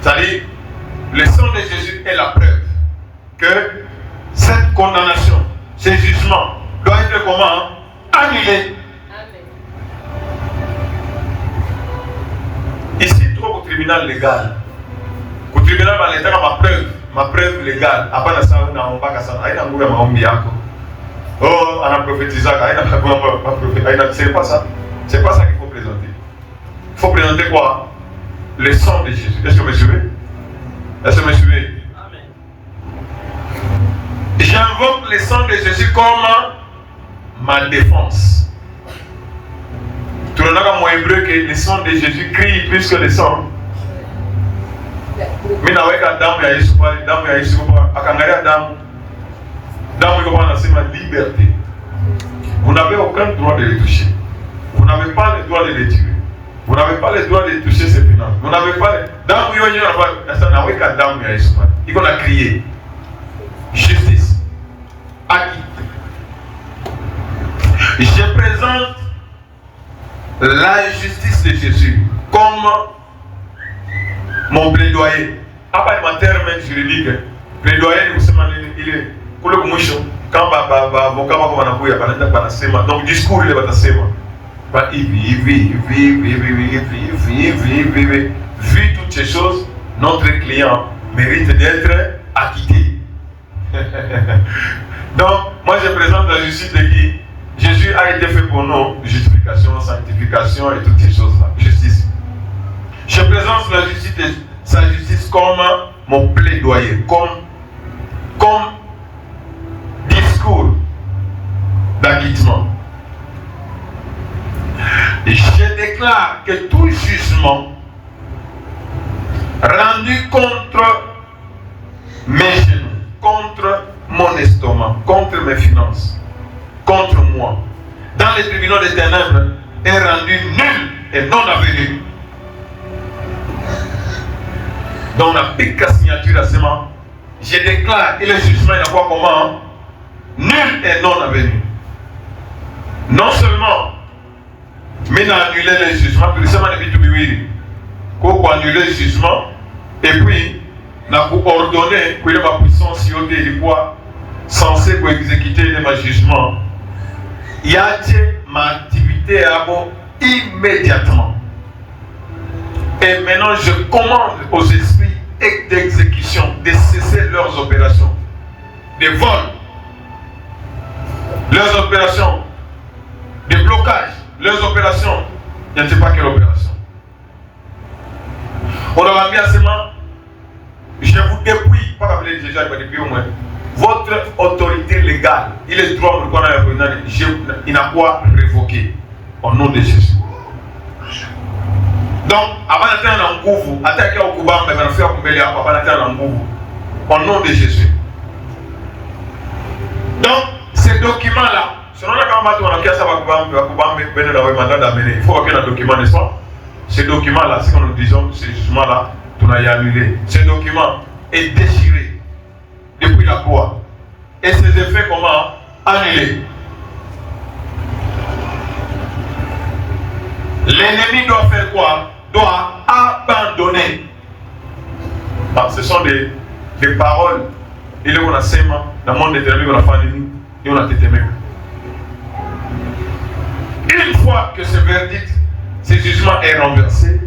C'est-à-dire, le sang de Jésus est la preuve que cette condamnation, ce jugement, doit être comment? Annulé. Ici, trop au tribunal légal. Au tribunal, on a ma preuve légale. Après, ça, on a un bac à ça. Il y a un maombi yako. Oh, on a prophétisé. C'est pas ça. C'est pas ça qu'il faut présenter. Il faut présenter quoi? Le sang de Jésus. Est-ce que vous me suivez? Est-ce que vous me suivez? Amen. J'invoque le sang de Jésus comme ma défense. Tout le monde a hébreu que le sang de Jésus crie plus que le sang. Mais n'a pas damu ya Yesu pale, damu ya Yesu kwa akangalia damu iko bana sema liberté. Vous n'avez aucun droit de les toucher. Vous n'avez pas le droit de les tuer. Vous n'avez pas le droit de toucher ces finances. Vous n'avez pas le damu yonyo na pas na weka damu ya Yesu pale. Iko na crier justice. Acquis. Je présente la justice de Jésus comme mon plaidoyer. Après ma terme juridique, plaidoyer nous sommes il est pour le moucho. Quand avocat va wanakuya banasema donc discours ile batasema. Ba vu toutes ces choses, notre client mérite d'être acquitté. Donc moi je présente la justice de qui? Jésus a été fait pour nous, justification, sanctification et toutes ces choses-là. Justice. Je présente sa justice comme mon plaidoyer, comme discours d'acquittement. Je déclare que tout jugement rendu contre mes genoux, contre mon estomac, contre mes finances, contre moi, dans les tribunaux des ténèbres, est rendu nul et non avenu. Donc, la pique signature à ce moment, je déclare que le jugement est quoi comment? Nul et non avenu. Non seulement, mais il a annulé le jugement, puis seulement depuis tout le monde, pour annuler le jugement, et puis, il a ordonné que la puissance sur des quoi censé pour exécuter le jugement. Il y a ma activité à bon immédiatement. Et maintenant, je commande aux esprits d'exécution de cesser leurs opérations, de vol, leurs opérations, de blocage, leurs opérations. Je ne sais pas quelle opération. On leur a mis à ce moment, je vous dépouille, pas appeler déjà, il va depuis au moins. Votre autorité légale, il est droit de connaître le président, il n'a pas révoqué au nom de Jésus. Donc, avant d'atteindre un gouvou, attaquer au Kuba, mais on fait un peu avant d'atteindre un gouvou, au nom de Jésus. Donc, ces documents-là, selon la campagne, on a qu'à savoir il faut qu'il y ait un document, n'est-ce pas? Ces documents-là, si nous disons ces jugements-là, on a y annulé. Ce document est déchiré depuis la croix. Et ses effets, comment? Annulés. L'ennemi doit faire quoi? Doit abandonner. Ah, ce sont des paroles il est on a sema, dans le monde éternel, on a fait nini, et on a tétémé. Une fois que ce verdict, ce jugement est renversé,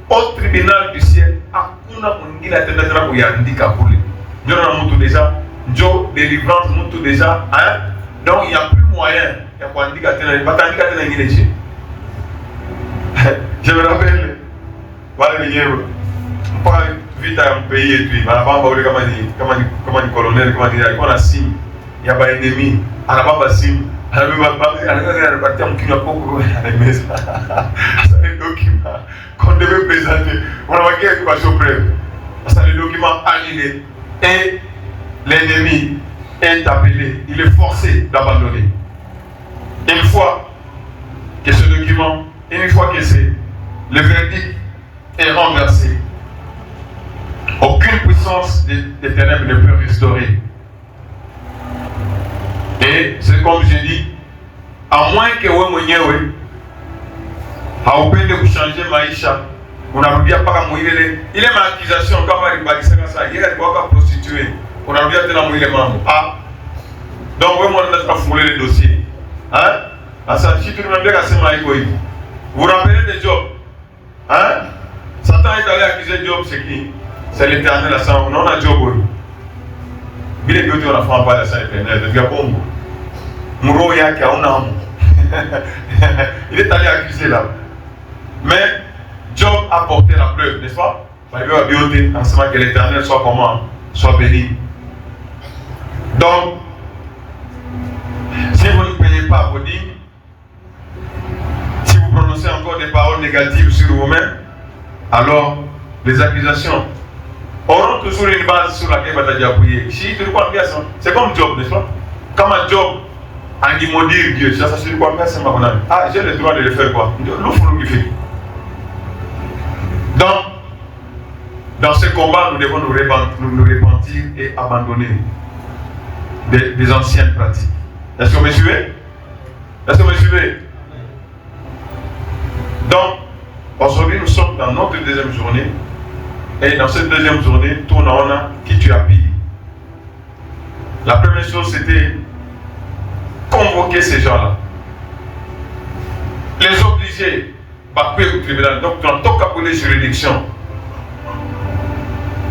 au tribunal du ciel, hakuna mwingine atendana kuyandika kule. Ndio na mtu déjà, ndio délivrance mtu déjà, hein? Donc il n'y a plus moyen ya kuandika tena, batandika tena ingine chini. Je me rappelle, wale wenyewe mpaka vita ya mpei yetu, anabamba ule kama ni colonel, kama ni alikuwa na simu ya ba enemy, anabamba simu, anapatia mkinywa koko anameza. Sasa les documents qu'on devait présenter, on a marqué avec passion preuve. Sasa les documents annulés et l'ennemi est appelé, il est forcé d'abandonner. Une fois que ce document, une fois que le verdict est renversé, aucune puissance des ténèbres ne peut restaurer. Et c'est comme je dis, à moins que wewe mwenyewe haupende kuchanger maisha, unarudia paka mwile ile maakization kama alibadilisha sasa, yeye alikuwa prostituée, unarudia tena mwile mambo. Donc wewe mwana unataka kufungulia le dossier. Sasa si tu niambia kasema iko hivi. Vous rappelez de Job? Satan est allé accuser Job, c'est qui? C'est l'Éternel à ça. On a Job. Il est bien on a fait un pas de ça l'Éternel. Il y a bon. Mouro yake hauna hamu. Il est allé accuser là. Mais Job a porté la preuve, n'est-ce pas? Il veut abioter ensemble que l'Éternel soit comment? Soit béni. Donc, si vous ne payez pas vos dîmes, si vous prononcez encore des paroles négatives sur vous-même, alors les accusations auront toujours une base sur laquelle vous allez appuyer. Si tu ne crois pas, c'est comme Job, n'est-ce pas? Comme un Job, en dit maudire Dieu, ça c'est quoi? C'est ma bonne. J'ai le droit de le faire quoi? Donc, dans ce combat, nous devons nous repentir et abandonner des anciennes pratiques. Est-ce que vous me suivez? Est-ce que vous me suivez? Donc, aujourd'hui, nous sommes dans notre deuxième journée. Et dans cette deuxième journée, on a qui tu as pillé. La première chose, c'était convoquer ces gens-là. Les obliger, au tribunal. Donc, en tant que les juridictions,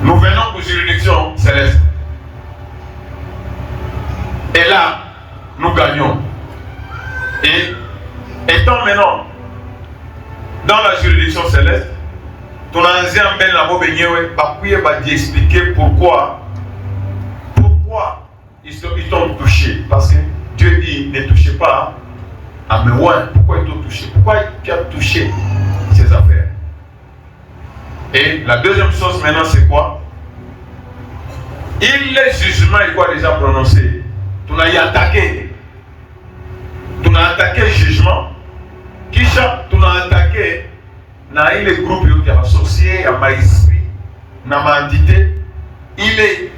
nous venons aux juridictions célestes. Et là, nous gagnons. Et étant maintenant dans la juridiction céleste, ton ancien ben la bobeniewe va expliquer pourquoi ils t'ont touché. Parce que Dieu dit ne touchez pas à mes oins. Pourquoi ils t'ont touché? Pourquoi il a touché ces affaires? Et la deuxième chose maintenant c'est quoi? Les jugements il doit déjà prononcer. Tu as attaqué. Tu as attaqué le jugement. Kisha, tu as attaqué le groupe qui est associé à ma esprit, à ma entité. Il est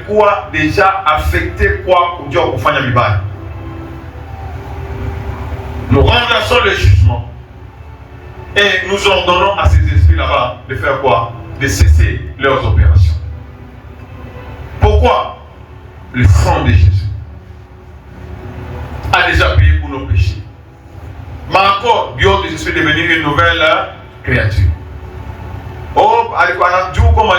quoi déjà affecté quoi pour Dieu pour faire un. Nous renversons le jugement et nous ordonnons à ces esprits là-bas de faire quoi? De cesser leurs opérations. Pourquoi? Le sang de Jésus a déjà payé pour nos péchés. Mais encore, Dieu, je suis devenu une nouvelle créature. Oh, comme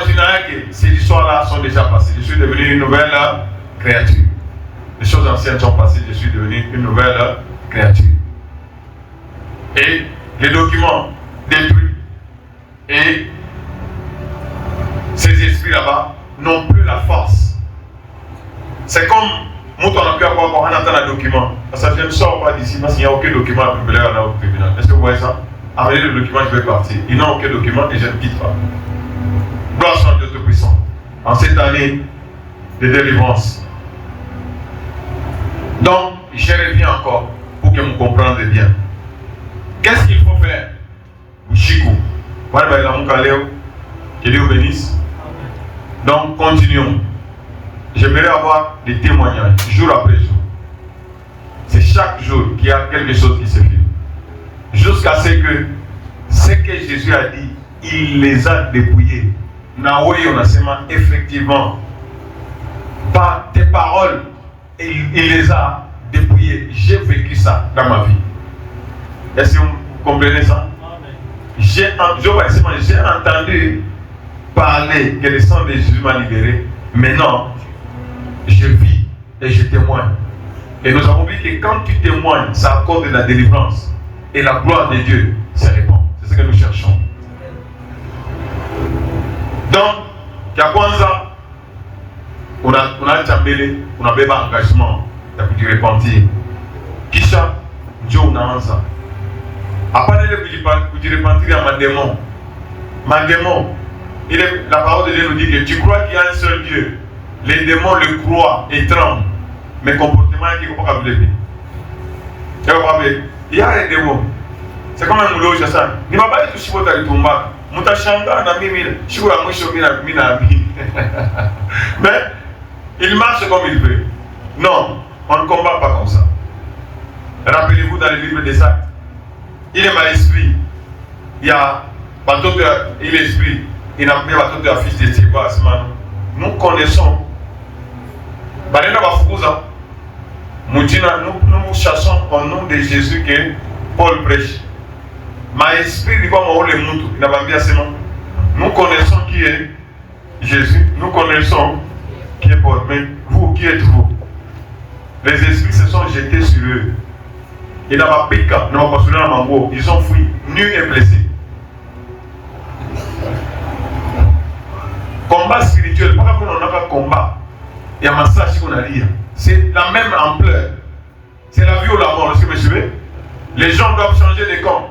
ces histoires-là sont déjà passées. Je suis devenu une nouvelle créature. Les choses anciennes sont passées, je suis devenu une nouvelle créature. Et les documents détruits et ces esprits là-bas n'ont plus la force. C'est comme moi, on a pu avoir un document. Parce que je ne sors pas d'ici parce qu'il n'y a aucun document à publier au tribunal. Est-ce que vous voyez ça? Amenez le document, je vais partir. Ils n'ont aucun document et je ne quitte pas. Gloire soit Dieu Tout-Puissant. En cette année de délivrance. Donc, je reviens encore pour que vous compreniez bien. Qu'est-ce qu'il faut faire? Chikou. Que Dieu vous bénisse. Donc, continuons. J'aimerais avoir des témoignages, jour après jour. C'est chaque jour qu'il y a quelque chose qui se fait. Jusqu'à ce que Jésus a dit, il les a dépouillés. Naoui, on a seulement effectivement par tes paroles, il les a dépouillés. J'ai vécu ça dans ma vie. Est-ce que vous comprenez ça? J'ai entendu parler que le sang de Jésus m'a libéré. Maintenant, je vis et je témoigne. Et nous avons vu que quand tu témoignes, ça accorde la délivrance. Et la gloire de Dieu se répand. C'est ce que nous cherchons. Donc, Kwanza, on a chambelé, on a un engagement de repentir. Kisha, Dieu Nanza. Après de repentir à ma démon. Ma démon, la parole de Dieu nous dit que tu crois qu'il y a un seul Dieu. Les démons le croient et tremblent. Mais comportement qui ne peut pas lever. Il y a des démons. C'est comme un moulot, c'est ça. Il ne va pas être aussi beau à l'Itumba. Moutachanga n'a mis mille. Je suis à Moucho Minabi. Mais il marche comme il veut. Non, on ne combat pas comme ça. Rappelez-vous dans le livre des Actes. Il est mal esprit. Il y a il est esprit. Il n'a pas tout de fils de Thibaut. Nous connaissons. Nous chassons au nom de Jésus que Paul prêche. Ma esprit dit comment le monde. Il n'a pas bien ce nom. Nous connaissons qui est Jésus. Nous connaissons qui est Paul. Mais vous, qui êtes-vous? Les esprits se sont jetés sur eux. Ils n'ont pas piqué, ils n'ont pas soulevé un mango. Ils ont fui, nus et blessés. Combat spirituel, pas comme on n'a pas combat. Il y a un massage qu'on a dit. C'est la même ampleur. C'est la vie ou la mort, est-ce que vous me suivez? Les gens doivent changer de camp.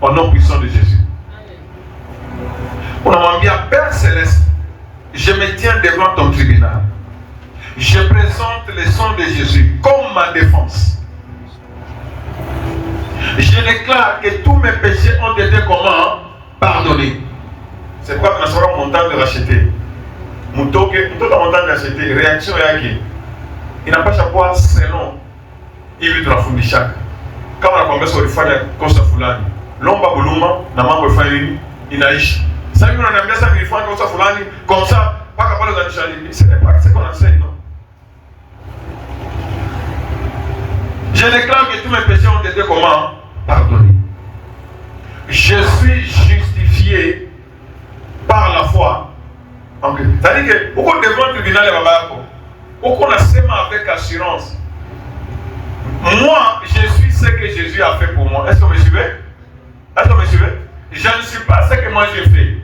Au nom puissant de Jésus. On a dit à Père Céleste, je me tiens devant ton tribunal. Je présente le sang de Jésus comme ma défense. Je déclare que tous mes péchés ont été comment? Pardonnés. C'est pourquoi nous serons montant de racheter. Nous sommes montant de racheter. Réaction est qui? Il n'a pas chaque fois selon. Il lui doit fonder chaque. Quand on a conversé sur le fan de Costa Fulani, l'homme va bouluma, n'a pas de famille, il n'a ici. Ça nous a bien ça, il faut Costa Fulani, comme ça, pas capable de changer. Ce n'est pas ce qu'on enseigne, non? Je déclare que tous mes péchés ont été comment? Pardonnés. Je suis justifié par la foi. C'est-à-dire que, pourquoi devant le tribunal, pourquoi on a seulement avec assurance? Moi, je suis ce que Jésus a fait pour moi. Est-ce que vous me suivez? Est-ce que vous me suivez? Je ne suis pas ce que moi j'ai fait.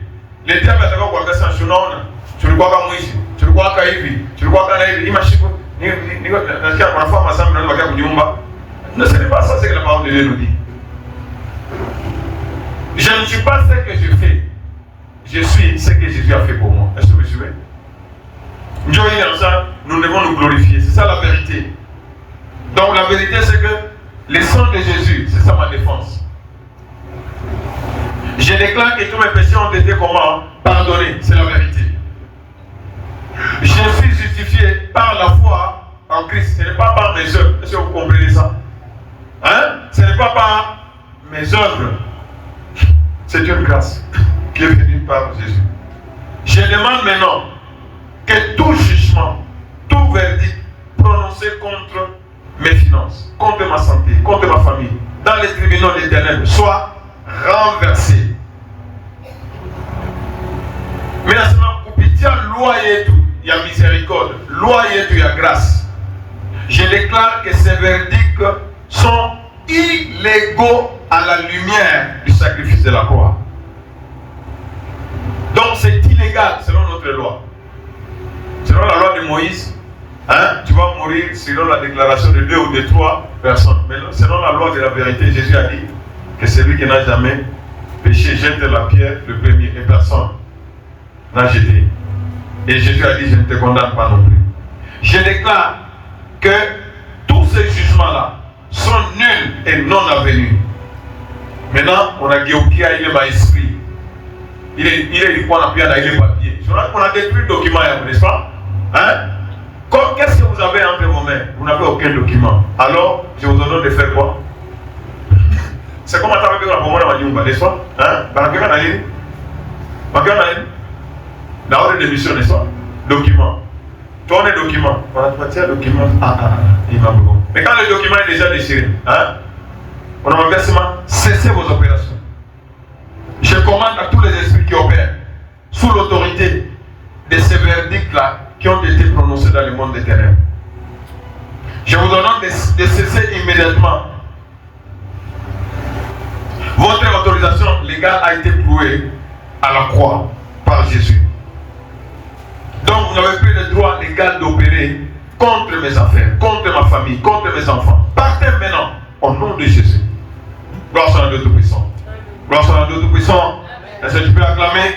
Le diable a d'abord quoi que ça, tu le crois comme moi ici, tu le crois qu'à Ivi, tu le crois qu'à Ivi, il m'a chico. Non, ce n'est pas ça ce que la parole de Dieu nous dit. Je ne suis pas ce que je fais. Je suis ce que Jésus a fait pour moi. Est-ce que vous me suivez? Nous devons nous glorifier. C'est ça la vérité. Donc la vérité c'est que le sang de Jésus, c'est ça ma défense. Je déclare que tous mes péchés ont été comment? Pardonnés. C'est la vérité. Je suis justifié par la foi en Christ. Ce n'est pas par mes œuvres. Est-ce que vous comprenez ça? Hein? Ce n'est pas par mes œuvres. C'est une grâce qui est venue par Jésus. Je demande maintenant que tout jugement, tout verdict prononcé contre mes finances, contre ma santé, contre ma famille, dans les tribunaux des ténèbres, soit renversé. Mais là, pour pitié, loi et tout, il y a miséricorde, loi et tout, il y a grâce. Je déclare que ces verdicts sont illégaux à la lumière du sacrifice de la croix. Donc c'est illégal selon notre loi. Selon la loi de Moïse, tu vas mourir selon la déclaration de 2 ou de 3 personnes. Mais selon la loi de la vérité, Jésus a dit que celui qui n'a jamais péché jette la pierre le premier et personne n'a jeté. Et Jésus a dit, je ne te condamne pas non plus. Je déclare que tous ces jugements-là sont nuls et non avenus. Maintenant, on a Géokia, il est ma esprit. Il est quoi, on a les papiers. On a détruit le document, n'est-ce pas? Qu'est-ce que vous avez entre vos mains? Vous n'avez aucun document. Alors, je vous ordonne de faire quoi? C'est comme attendre que la pomone à Nyumba, n'est-ce pas? Dans l'ordre d'émission, n'est-ce pas? Document. Toi, on est document. On a tiens, document. Il m'a bon. Mais quand le document est déjà déchiré, hein, on a versement, cessez vos opérations. Je commande à tous les esprits qui opèrent sous l'autorité de ces verdicts-là qui ont été prononcés dans le monde des ténèbres. Je vous demande de cesser immédiatement. Votre autorisation légale a été prouée à la croix par Jésus. Donc vous n'avez plus le droit légal d'opérer contre mes affaires, contre ma famille, contre mes enfants. Partez maintenant au nom de Jésus. Gloire soit à Dieu Tout-Puissant. Gloire soit à Dieu Tout-Puissant. Est-ce que tu peux acclamer?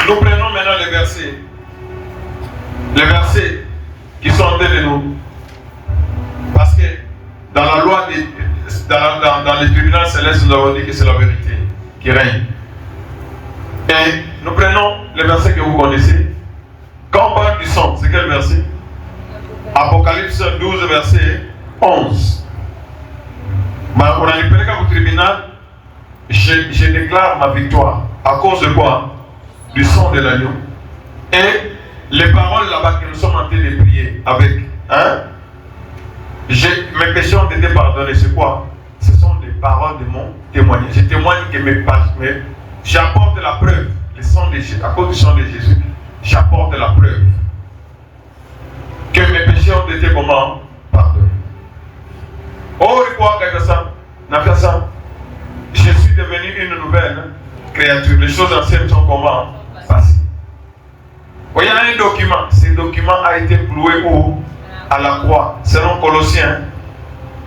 Nous prenons maintenant les versets. Les versets qui sont en tête de nous. Parce que dans la loi, dans les tribunaux célestes, nous avons dit que c'est la vérité qui règne. Et nous prenons les versets que vous connaissez. Quand on parle du sang, c'est quel verset? Apocalypse 12, verset 11. On a appelé qu'au tribunal, je déclare ma victoire. À cause de quoi? Du sang de l'agneau. Et les paroles là-bas que nous sommes en train de prier avec, hein? Mes péchés ont été pardonnés. C'est quoi? Ce sont des paroles de mon témoignage. Je témoigne que j'apporte la preuve. Le sang de Jésus, à cause du sang de Jésus, j'apporte la preuve que mes péchés ont été comment? Pardonnés. Oh, quoi que ça? N'a ça. Je suis devenu une nouvelle créature. Les choses anciennes sont comment? Passées. Il y a un document. Ce document a été cloué où? À la croix. Selon Colossiens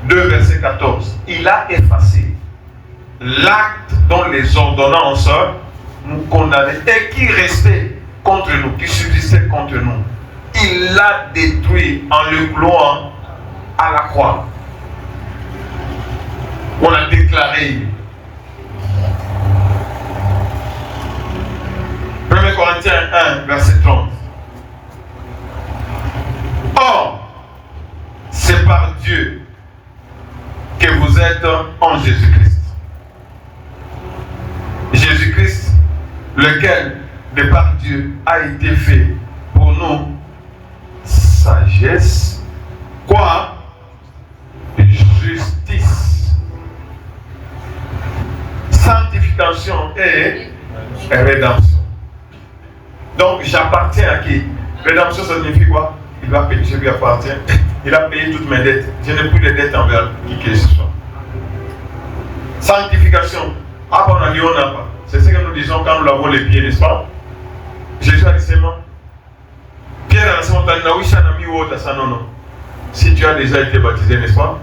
2, verset 14. Il a effacé l'acte dont les ordonnances nous condamnaient et qui restait contre nous, qui subsistait contre nous. Il l'a détruit en le clouant à la croix. On a déclaré 1 Corinthiens 1, verset 30. Or, c'est par Dieu que vous êtes en Jésus-Christ. Jésus-Christ, lequel, de par Dieu, a été fait pour nous sagesse, quoi? Justice, sanctification et rédemption. Donc j'appartiens à qui? Rédemption, ça signifie quoi? Il va payer, je lui appartiens. Il a payé toutes mes dettes. Je n'ai plus de dettes envers qui que ce soit. Sanctification. Ah, on a dit on n'a pas. C'est ce que nous disons quand nous lavons les pieds, n'est-ce pas? Jésus a dit seulement. Pierre a dit non. Si tu as déjà été baptisé, n'est-ce pas?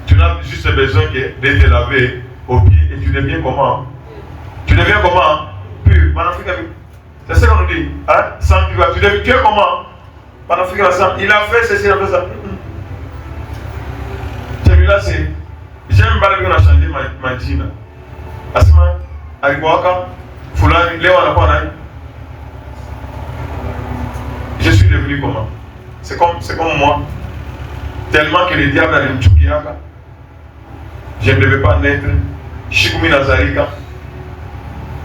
Tu n'as juste besoin de te laver aux pieds et tu deviens comment? Tu deviens comment? Pur. C'est ce qu'on nous dit. Hein? Sanctification. Tu es comment? Il a fait ceci, il a fait ça. Celui-là, c'est. J'aime pas qu'on a changé ma jean. Asma, Ariboaka, Fulani, Léo Anapana. Je suis devenu comment? C'est comme moi. Tellement que le diable a dit Mchukiaka. Je ne devais pas naître. Shikumi Nazarika.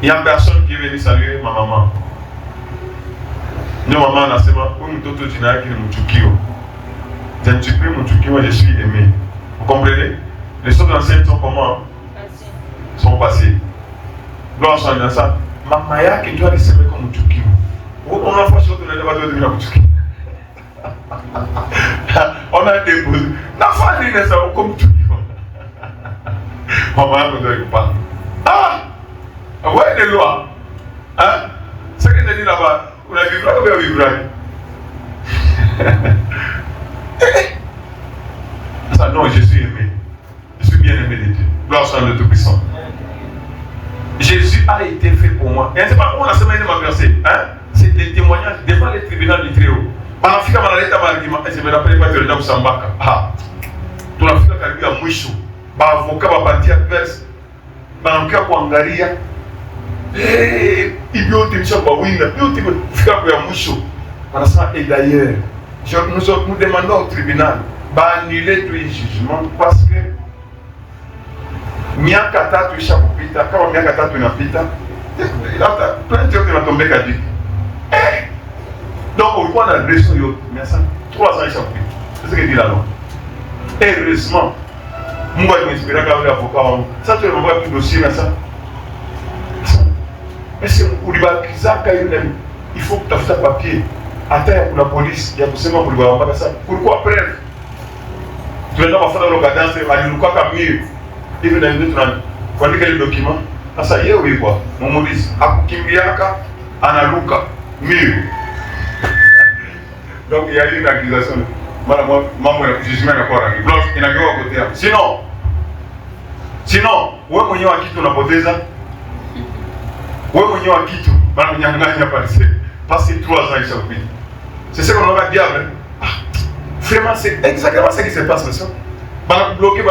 Il n'y a personne qui est venu saluer ma maman. Nous, maman, on a seulement un toto dina qui est Mchukio. Je ne suis plus Mchukio, je suis aimé. Vous comprenez? Les choses anciennes sont comment? Sont passées. Gloire soit dans ça. Mamaya qui doit laisser comme Mchukio. On a fait chose de la débat de Mchukio. On a déposé. La famille n'est pas comme Mchukio. Maman ne doit pas. Ah! Ouais, les lois. Hein? Ce que je dis là-bas. Vous avez vu ou vous avez vu? Ça, non, je suis aimé. Je suis bien aimé de Dieu. Gloire soit à Dieu Tout-Puissant. Jésus a été fait pour moi. Et c'est pas où on a semaine de ma versée. Hein? C'est des témoignages devant les tribunaux du Très-Haut. Pendant que je me rappelle pas de l'homme Sambaka. Ah! Tout le monde qui a mouché. Avocat va partir adverse. Pendant que Wangaria. Et d'ailleurs, nous demandons au tribunal d'annuler tous les jugements parce que miaka 3 isha kupita, kama miaka 3 inapita, hata plainte yote inatombeka jiki. Donc ulikuwa na raison yote, mais ça 3 ans isha kupita. C'est ce que dit la loi. Heureusement, Mungu alimwinspira kama yule avocat wangu. Sasa tunamwambia tu dossier na ça. Est-ce que ulibakizaka yule, il faut kutafuta papier hata ya kuna polisi ya kusema kulibaka sasa. Kulikuwa preuve. Tunaenda kufanya ile cadence aliruka kama mimi. Hivi na ndio tunaandika ile document. Sasa yeye yuko mumulizi akukimbiaka analuka mimi. Donc il y a eu une accusation. Mambo ya judgment yanakuwa rangi. Block inagewa kotea. Sinon, wewe mwenyewe kitu unapoteza. Wewe mwenyewe kitu bana kunyang'anya pale. Parce que 3 ans ils ont pris. C'est ce qu'on va dire. Vraiment c'est exactement ce qui se passe monsieur. Bana bloquer.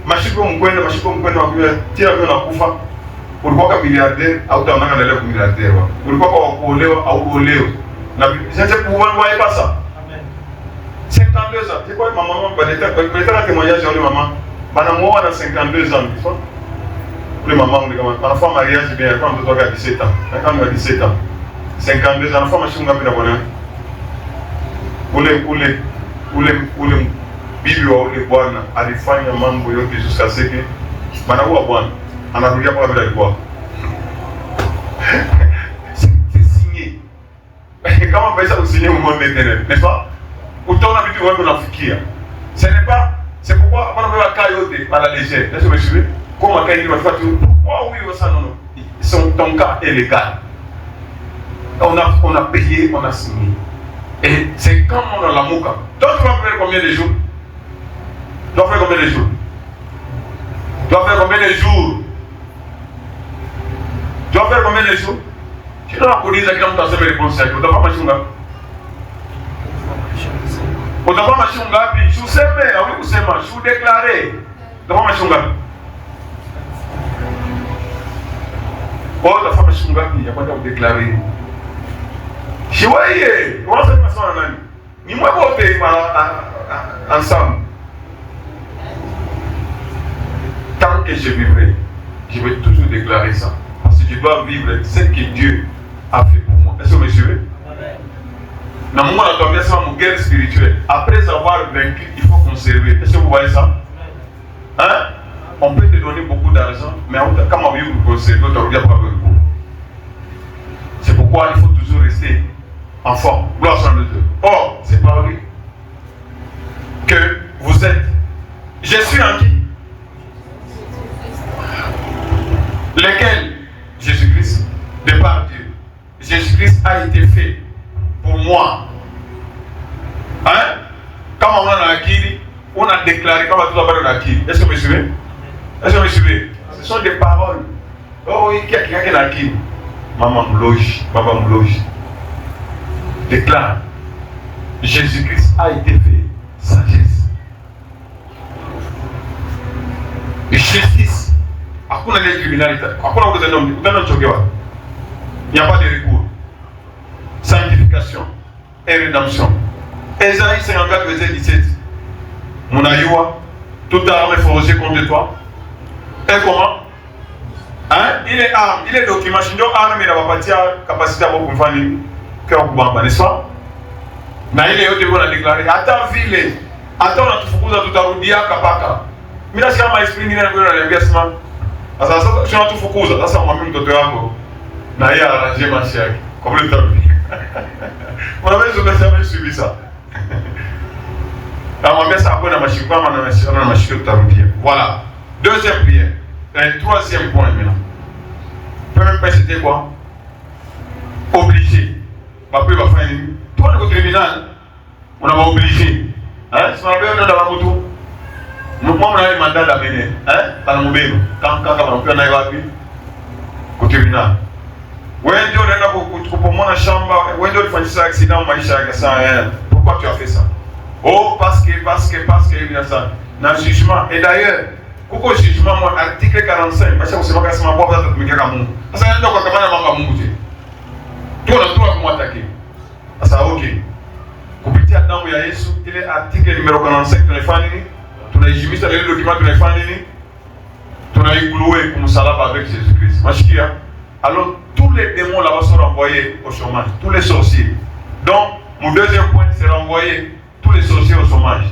Mashipo mkwenda wakiwa tira vile nakufa. Ulikuwa kama milliardaire au utaonana na leo milliardaire. Ulikuwa kwa kuolewa au kuolewa. Na sasa pouvoir voyer pas ça. 52 ans. C'est quoi maman va témoignage sur le maman. Madame Moa a 52 ans. Le maman on dit comment on fait mariage bien quand on a 17 ans. Quand on a 17 ans. 52 ans, on fait machine ngapi na bwana? Ule bibi wa ule bwana alifanya mambo yote jusqu'à ce que banaua bwana anarudia kwa vile alikuwa. C'est signé. Kama pesa usigné au monde éternel, n'est-ce pas? Utaona vitu wewe unafikia. C'est pourquoi on va cas yote à la légère. Est-ce que vous me suivez? Comment quand il va faire tout? Oh oui, ça non. Ton cas est légal. On a payé, on a signé. Et c'est comme on a la mouka. Donc tu vas faire combien de jours? Tu vas faire combien de jours? Tu vas faire combien de jours? Tu vas faire combien de jours? Tu dois la police à qui on t'a fait réponse. Tu dois pas marcher ngapi? Tu dois pas marcher ngapi? Je sais mais, oui vous savez, je vous déclarer. Tu dois pas marcher ngapi? Oh, tu dois pas marcher ngapi? Il y a pas de déclarer. Je voyais, comment ça se passe en année? Ni moi voter ensemble. Tant que je vivrai, je vais toujours déclarer ça. Parce que je dois vivre ce que Dieu a fait pour moi. Est-ce que vous me suivez? Dans le moment où on a tombé sur une guerre spirituelle, après avoir vaincu, il faut conserver. Est-ce que vous voyez ça? Hein? On peut te donner beaucoup d'argent, mais quand on veut conserver, on ne regarde pas beaucoup. C'est pourquoi il faut toujours rester en forme. Gloire soit à Dieu. Or, c'est par lui que vous êtes. Je suis en qui? Lequel? Jésus-Christ, de par Dieu. Jésus-Christ a été fait pour moi. Hein? Comme on a acquis, on a déclaré, comme on a acquis. Est-ce que vous me suivez? Est-ce que vous me suivez? Ce sont des paroles. Oh oui, quelqu'un qui a acquis. Maman me loge, papa me loge. Déclare, Jésus-Christ a été fait sagesse. Et justice. Hakuna les criminalité. Hakuna kuzenomi. Utano chokewa. Il n'y a pas de recours. Sanctification et rédemption. Ésaïe 54, verset 17. Mon aïoua, toute arme est forgée contre toi. Et comment? Hein? Il est arme, il est document. Si nous arme, il n'a pas de capacité à beaucoup faire cœur kubamba, n'est-ce pas? Mais il est au a déclaré. Attends, ville. Attends, on a tout foutu à tout à l'oudia, kapaka. Mais là, c'est un esprit qui est dans l'investissement. Ça, c'est un tout foutu. Ça, c'est un même de toi. N'a y a arrangé ma chère. Comme le temps. On a même suivi ça. Alors, on met ça après dans ma chute, on a ma chute de voilà. Deuxième prière. Et troisième point maintenant. Premier point, c'était quoi? Obligé. Après, il va faire une. Toi, le tribunal, on a obligé. Hein? Si on avait un dans la moto, moi, on a un mandat d'amener. Hein? Dans le mobile. Quand on peut en aller au tribunal. Oui, Dieu, on a pour moi, dans la chambre. Oui, Dieu, il fait un accident, pourquoi tu as fait ça? Oh, parce que, il y a ça. Dans le jugement. Et d'ailleurs, pourquoi le jugement, moi, article 45, parce que vous savez que c'est ma boîte à tout le monde. Parce que c'est un peu comme un peu de tout le monde a attaqué. Ça, ok. Kupitia damu ya Yesu, ile article numéro 45 tunafanya nini? Tunaijimisha ile document tunafanya nini? Tu as cloué comme ça là avec Jésus-Christ. Alors tous les démons là-bas sont renvoyés au chômage. Tous les sorciers. Donc, mon deuxième point, c'est renvoyer tous les sorciers au chômage.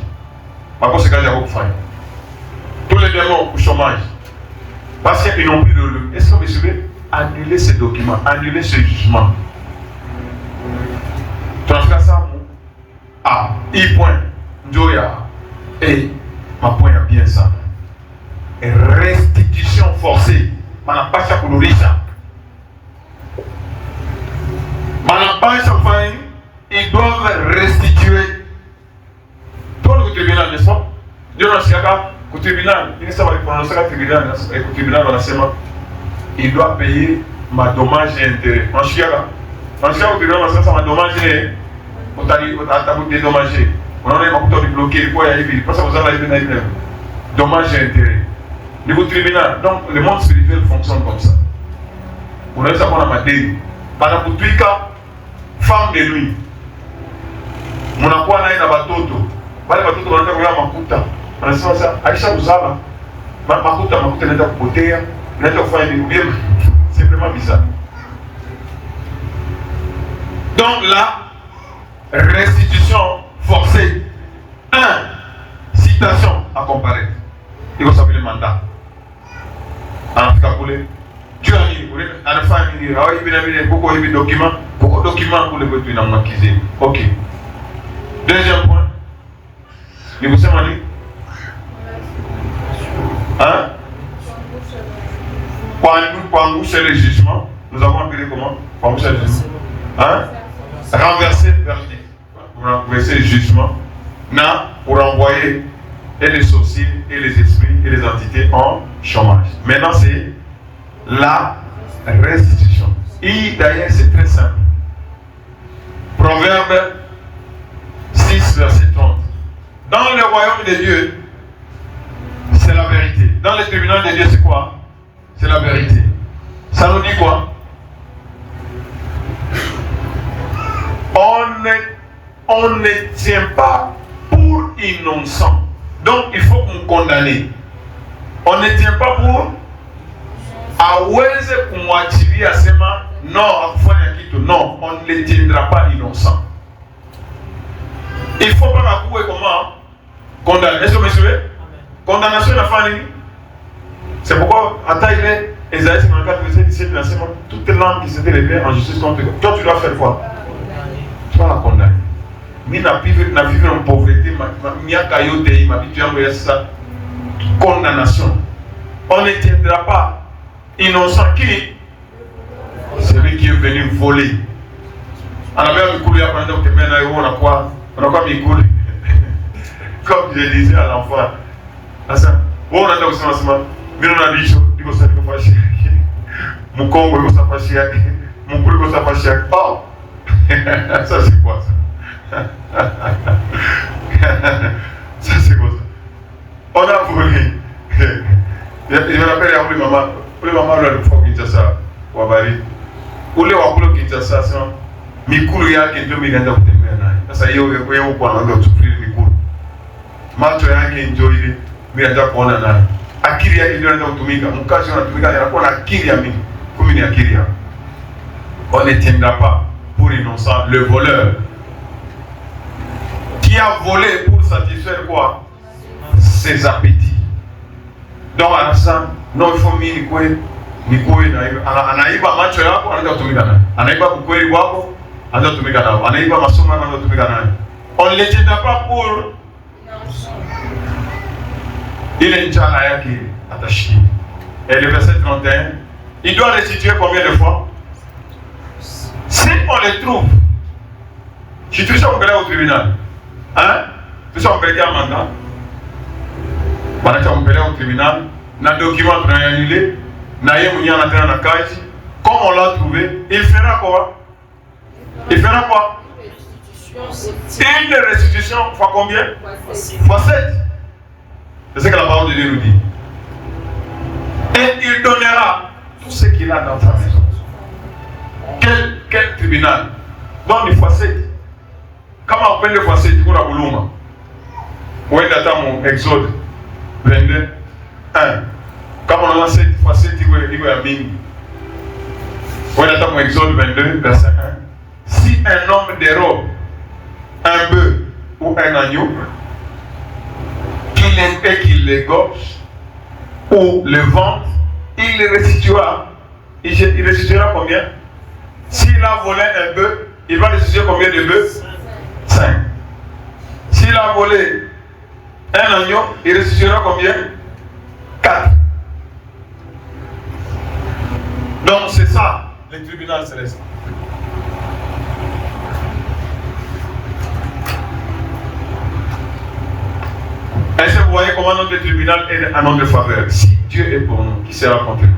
Par contre, c'est quand j'ai fait. Tous les démons au chômage. Parce qu'ils n'ont plus de lieu. Est-ce que vous suivez? Annuler ces documents, annuler ce jugement. Tu as fait ça, mon? Ah, I point. Njoya. Et ma point a bien ça. Restitution forcée. Manapacha Koulourisa. Manapacha Fain, ils doivent restituer. Tout le tribunal, n'est-ce pas? Dieu n'a pas au tribunal, il ne sait pas prononcer le tribunal, au tribunal dans la semaine. Il doit payer ma dommage et intérêt. En Chiara, au tribunal, ça m'a dommagé. On t'a dédommagé. On a bloqué, il faut y aller. Parce que vous avez dommage et intérêt. Niveau tribunal, donc le monde spirituel fonctionne comme ça. On a eu ça qu'on a maté. Pendant tout le cas, femme de nuit. Mon akwa na ina batoto. Bale batoto wanataka kulala makuta. Anasema sasa Aisha uzala. Makuta nenda kupotea, nenda kufanya nini bien. C'est vraiment bizarre. Donc là, restitution forcée. 1. Citation à comparaître. Il faut savoir le mandat. En Afrique, tu as dit, à la fin, il y a beaucoup de documents pour le vote maquisé. Ok. Deuxième point. Il vous avez dit. Hein? Quand c'est le jugement, nous avons appelé comment? Quand c'est le jugement. Hein? Renverser le verdict. Renverser le jugement. Pour envoyer et les sorciers, et les esprits, et les entités en chômage. Maintenant, c'est la restitution. Et d'ailleurs, c'est très simple. Proverbe 6, verset 30. Dans le royaume de Dieu, c'est la vérité. Dans le tribunal de Dieu, c'est quoi? C'est la vérité. Ça nous dit quoi? On ne tient pas pour innocent. Donc, il faut qu'on condamne. On ne tient pas pour aweze kumwachilia asema non, akufanya kitu. Non, on ne les tiendra pas innocent. Il ne faut pas m'accouer comment condamner. Est-ce que vous me suivez? Condamnation de la famille. C'est pourquoi, à taille, Esaïe 54, verset 17, toute langue qui s'était levée en justice contre toi, tu dois faire quoi? Tu vas la condamner. Mais na vivre en pauvreté, condamnation. On ne tiendra pas innocent qui? Celui qui est venu voler. On avait un coulé après donc on a quoi mis coulé. Comme je disais à l'enfant. On a aussi mais on a dit il faut ça fâcher. Mon combo il faut ça fâcher. Mon coulé il faut ça fâcher. Oh, ça c'est quoi ça? Ça c'est quoi ça? On a volé. Je me rappelle, il y a une maman là, le fois qui dit ça, ou à Bari. Ou les wakulo qui dit ça, c'est Mikulu ya qui est 2000 ans de mer. Ça y est, on est au point de souffrir Mikulu. Macho ya qui est enjoyé, mais il y a déjà qu'on a là. Akiri ya qui est dans Tumika, mon cas, on a Tumika, il y a qu'on a Akiri à mi, comme une Akiri. On ne tiendra pas pour innocent le voleur qui a volé pour satisfaire quoi? Ses appétits. Donc à l'instant, non, il faut mini quoi? Anaiba macho yako anaenda kutumika nayo. Anaiba ukweli wako anaenda kutumika nayo. Anaiba masomo yako anaenda kutumika nayo. On ne les tiendra pas pour ile njala yake atashikia. Et le verset 31, il doit restituer combien de fois? Si on les trouve, si tu sais on au tribunal, hein? Tu sais on peut un mandat. Banacha mpeleka au tribunal, na document tunayannulé, na yeye mwenyewe anatena na kazi. Comme on l'a trouvé, il fera quoi? Il fera quoi? Une restitution fois combien? Fois 7. C'est ce que la parole de Dieu nous dit. Et il donnera tout ce qu'il a dans sa maison. Quel tribunal? Donne fois 7. Comment on peut le fois 7? Pour la bouluma. Où est mon Exode 22, 1. Comme on a 7 fois 7, il y a mingi. On attend mon Exode 22, verset 1. Si un homme dérobe un bœuf ou un agneau, qu'il l'égorge ou le vende, il le restituera. Il restituera combien? S'il a volé un bœuf, il va restituer combien de bœufs? 5. S'il a volé un agneau, il restituera combien? 4. Donc c'est ça, le tribunal céleste. Est-ce que vous voyez comment notre tribunal est en notre faveur? Si Dieu est pour nous, qui sera contre nous?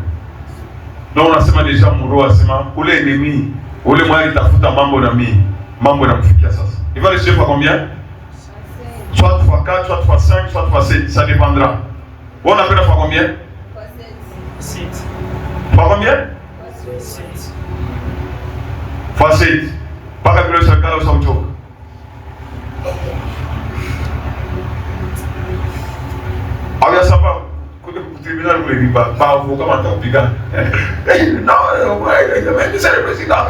Donc on a sema déjà mouro asema ule ennemi ule mwali tafuta mambo na mfikia sasa. Il va rester pour combien? Soit fois 4, soit fois 5, soit fois 7, ça dépendra. On appelle fois combien? Fois 7. Fois combien? Fois 7. Fois 7. Pas calculer sur le cas où ça choque. Ah bien ça va. Le tribunal ne dit pas avocat maintenant piquant. Non, c'est le président.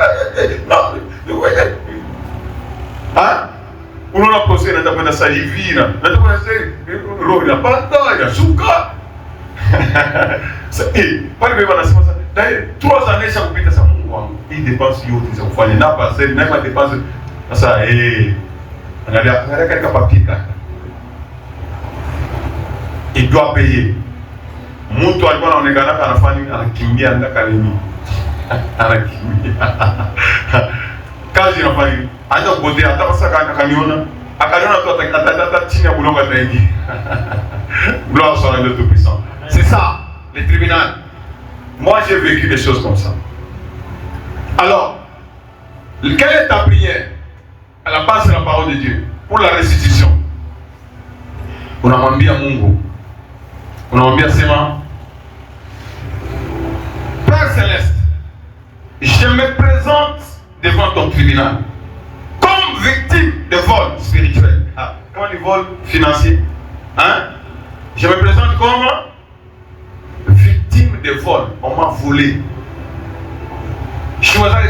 Non, hein? On a procès dans ta sa vie, dans ta l'eau, il n'a pas le temps, il a souka. Pas le même ça. D'ailleurs, 3 années, ça vous pique ça. Il dépense, il n'a pas passé, même il dépense. Ça, on a quelques papiers. Il doit payer. Mtu alikuwa anaonekana anafanya anakimbia ndaka lini. Anakimbia. Kazi inafanya. Anza kupotea hata sasa akaniona. Akaniona tu atata chini ya bulonga zaidi. Gloire soit à Dieu Tout-Puissant. C'est ça, le tribunal. Moi j'ai vécu des choses comme ça. Alors, quelle est ta prière? À la base de la parole de Dieu pour la restitution. Unamwambia Mungu. Unamwambia sema, Père Céleste, je me présente devant ton tribunal comme victime de vol spirituel. Ah, comment du vol financier? Hein? Je me présente comme victime de vol. On m'a volé. Je ma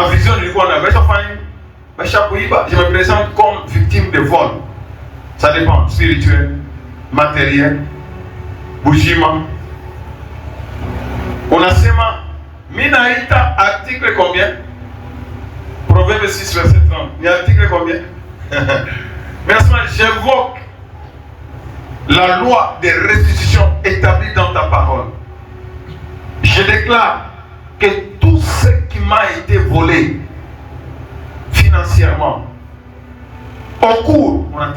vision du coup, je me présente comme victime de vol. Ça dépend, spirituel, matériel, bougima. On a sema, Minaïta, article combien? Proverbe 6, verset 30. Il y a article combien? Maintenant, j'évoque la loi de restitution établie dans ta parole. Je déclare que tout ce qui m'a été volé financièrement, au cours, on a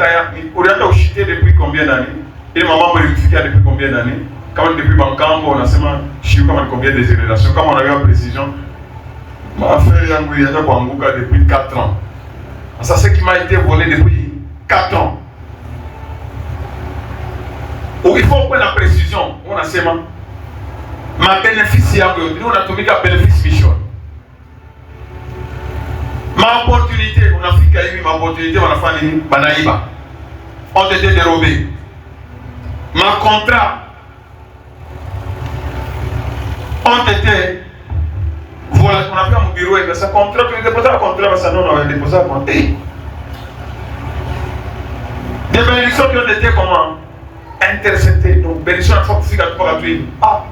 chuté depuis combien d'années? Et maman m'a vérifié depuis combien d'années? Quand depuis Bankambo, on a seulement chié combien de générations? Comme on a eu la précision, ma frère Yangouyata Kwangouka depuis 4 ans. Ça, c'est ce qui m'a été volé depuis 4 ans. Où il faut prendre la précision, on a seulement ma bénéficiaire, nous on a trouvé qu'un bénéfice mission. Ma opportunité, on a fait qu'il y a eu ma opportunité, on a fait une banaïba. On était dérobés. Ma contrat, on était. Voilà, on a fait mon bureau et ça contrat, tu as déposé un contrat, mais ça non, on a déposé un contrat. Des bénédictions qui ont été comment? Interceptées. Donc, bénédiction, il faut que tu fasses la tuile. Ah,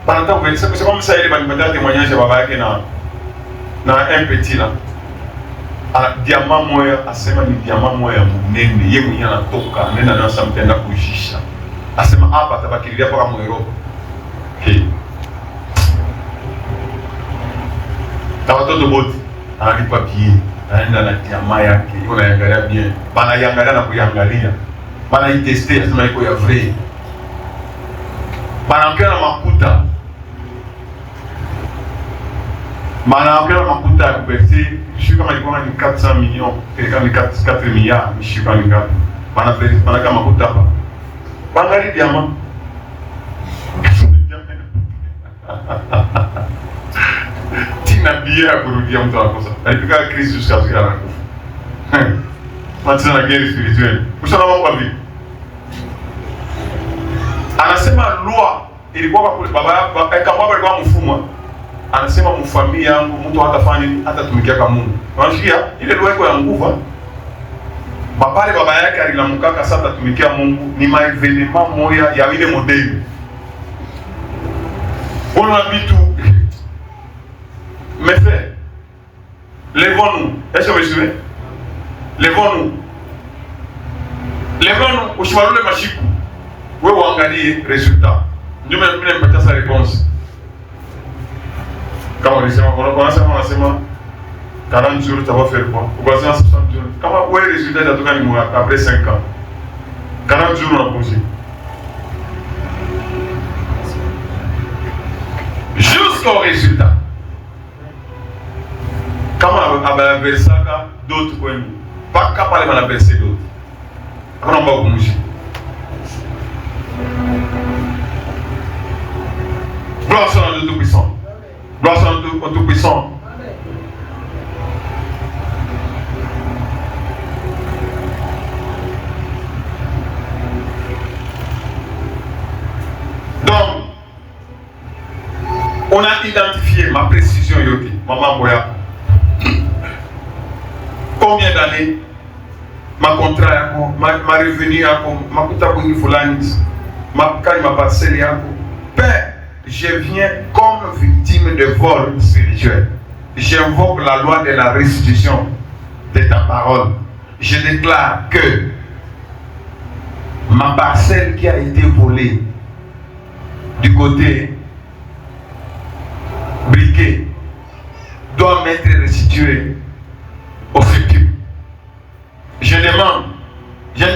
pendant que c'est comme ça, il y a des témoignages dans un petit là. Diamant moya asema ni diamant moya munene ye mwenye anatoka nenda na samtenda kujisha asema hapa tabakilia kwa mwero hey na watoto wote analipa bie anaenda na diamant yake yuko anaangalia bien bana yangalia na kuangalia bana itester asema iko ya vrai bana ongea na makuta Manaongea makuta ya kuverser, je kama ilikuwa ni 400 millions, kama ni 4 milliards, je kama ni ngapi. Mana kama makuta hapa. Bangali diamant. Tina bia kurudia mtu anakosa. Alipika Kristo jusqu'à ce qu'il anakufa. Maintenant la guerre spirituelle. Usana mambo vipi? ilikuwa kule baba kama alikuwa mfumo anasema mfamili yangu mtu hatafanya hata tumikia kama Mungu. Unasikia ile lugha iko ya nguvu. Baba yake alilamukaka sasa tumikia Mungu ni maevenema moya ya ile modeli. On a vu tout. Mais frère, lèvons-nous. Est-ce que vous me suivez? Lèvons-nous. Lèvons-nous. Ushwarule mashiku. Wewe uangalie résultat. Ndio mimi nimepata sa réponse. Kama unasema 40 jours, ça va faire quoi? Ou bien 60 jours. Comment ouais, le résultat après 5 ans? 40 jours, on a posé. Jusqu'au résultat. Comment on a versé d'autres points? Pas capable de verser d'autres. Comment on va bouger? Gloire soit à Dieu Tout-Puissant. Gloire soit au Tout-Puissant. Donc, on a identifié ma précision, Yoki, Maman Boya. Combien d'années ma contrat, ma revenu, ma coûte fulani, ma parcelle, Père, je viens comme victime de vol spirituel. J'invoque la loi de la restitution de ta parole. Je déclare que ma parcelle qui a été volée du côté briquet doit m'être restituée au septuple. Je ne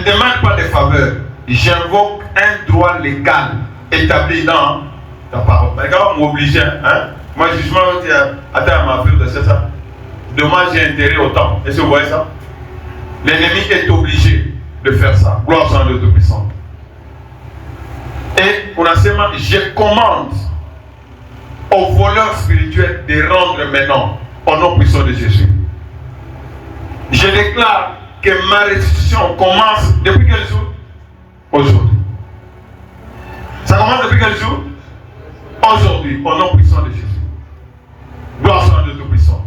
demande pas de faveur. J'invoque un droit légal établi dans ta parole. Regarde, m'obliger, hein? Moi, jugement, attends, ma fille, c'est ça. Dommage et intérêt autant. Est-ce que vous voyez ça? L'ennemi est obligé de faire ça. Gloire soit à Dieu Tout-Puissant. Et pour l'instant, je commande aux voleurs spirituels de rendre maintenant au nom puissant de Jésus. Je déclare que ma restitution commence depuis quel jour? Aujourd'hui. Ça commence depuis quel jour? Aujourd'hui, au nom puissant de Jésus. Gloire soit à Dieu Tout-Puissant.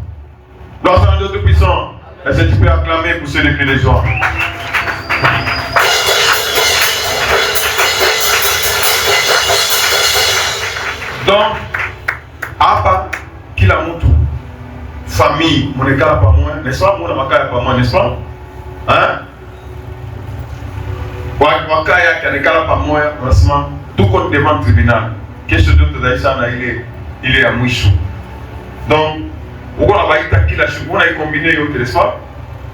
Gloire soit à Dieu Tout-Puissant. Est-ce que tu peux acclamer pour ceux qui crient les joies? Donc, hapa kila mtu famille monekala pamoja, n'est-ce pas? Mona makaya pamoja, n'est-ce pas? Hein? Wakaya kanekala pamoja, unasema tuko devant tribunal. Kesho ndio tutaisha na ile ya mwisho. Donc, uko na baita kila shughuli na ikombine yote, n'est-ce pas?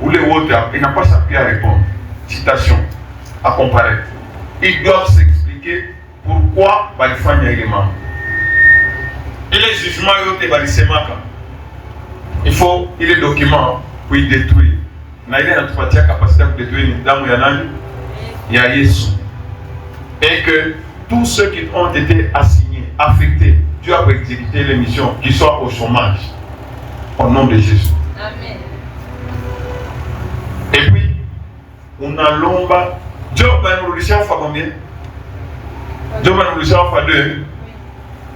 Ule wote inapaswa pia répondre. Citation à comparaître. Ils doivent s'expliquer pourquoi balifanya ile mambo. Et les jugements, il faut les documents pour y détruire. Il y a une capacité de détruire il y a Jésus. Et que tous ceux qui ont été assignés, affectés, Dieu a exécuté les missions, qu'ils soient au chômage. Au nom de Jésus. Amen. Et puis, on a l'omba. Dieu va nous réussir à faire combien? Dieu va nous réussir à faire 2.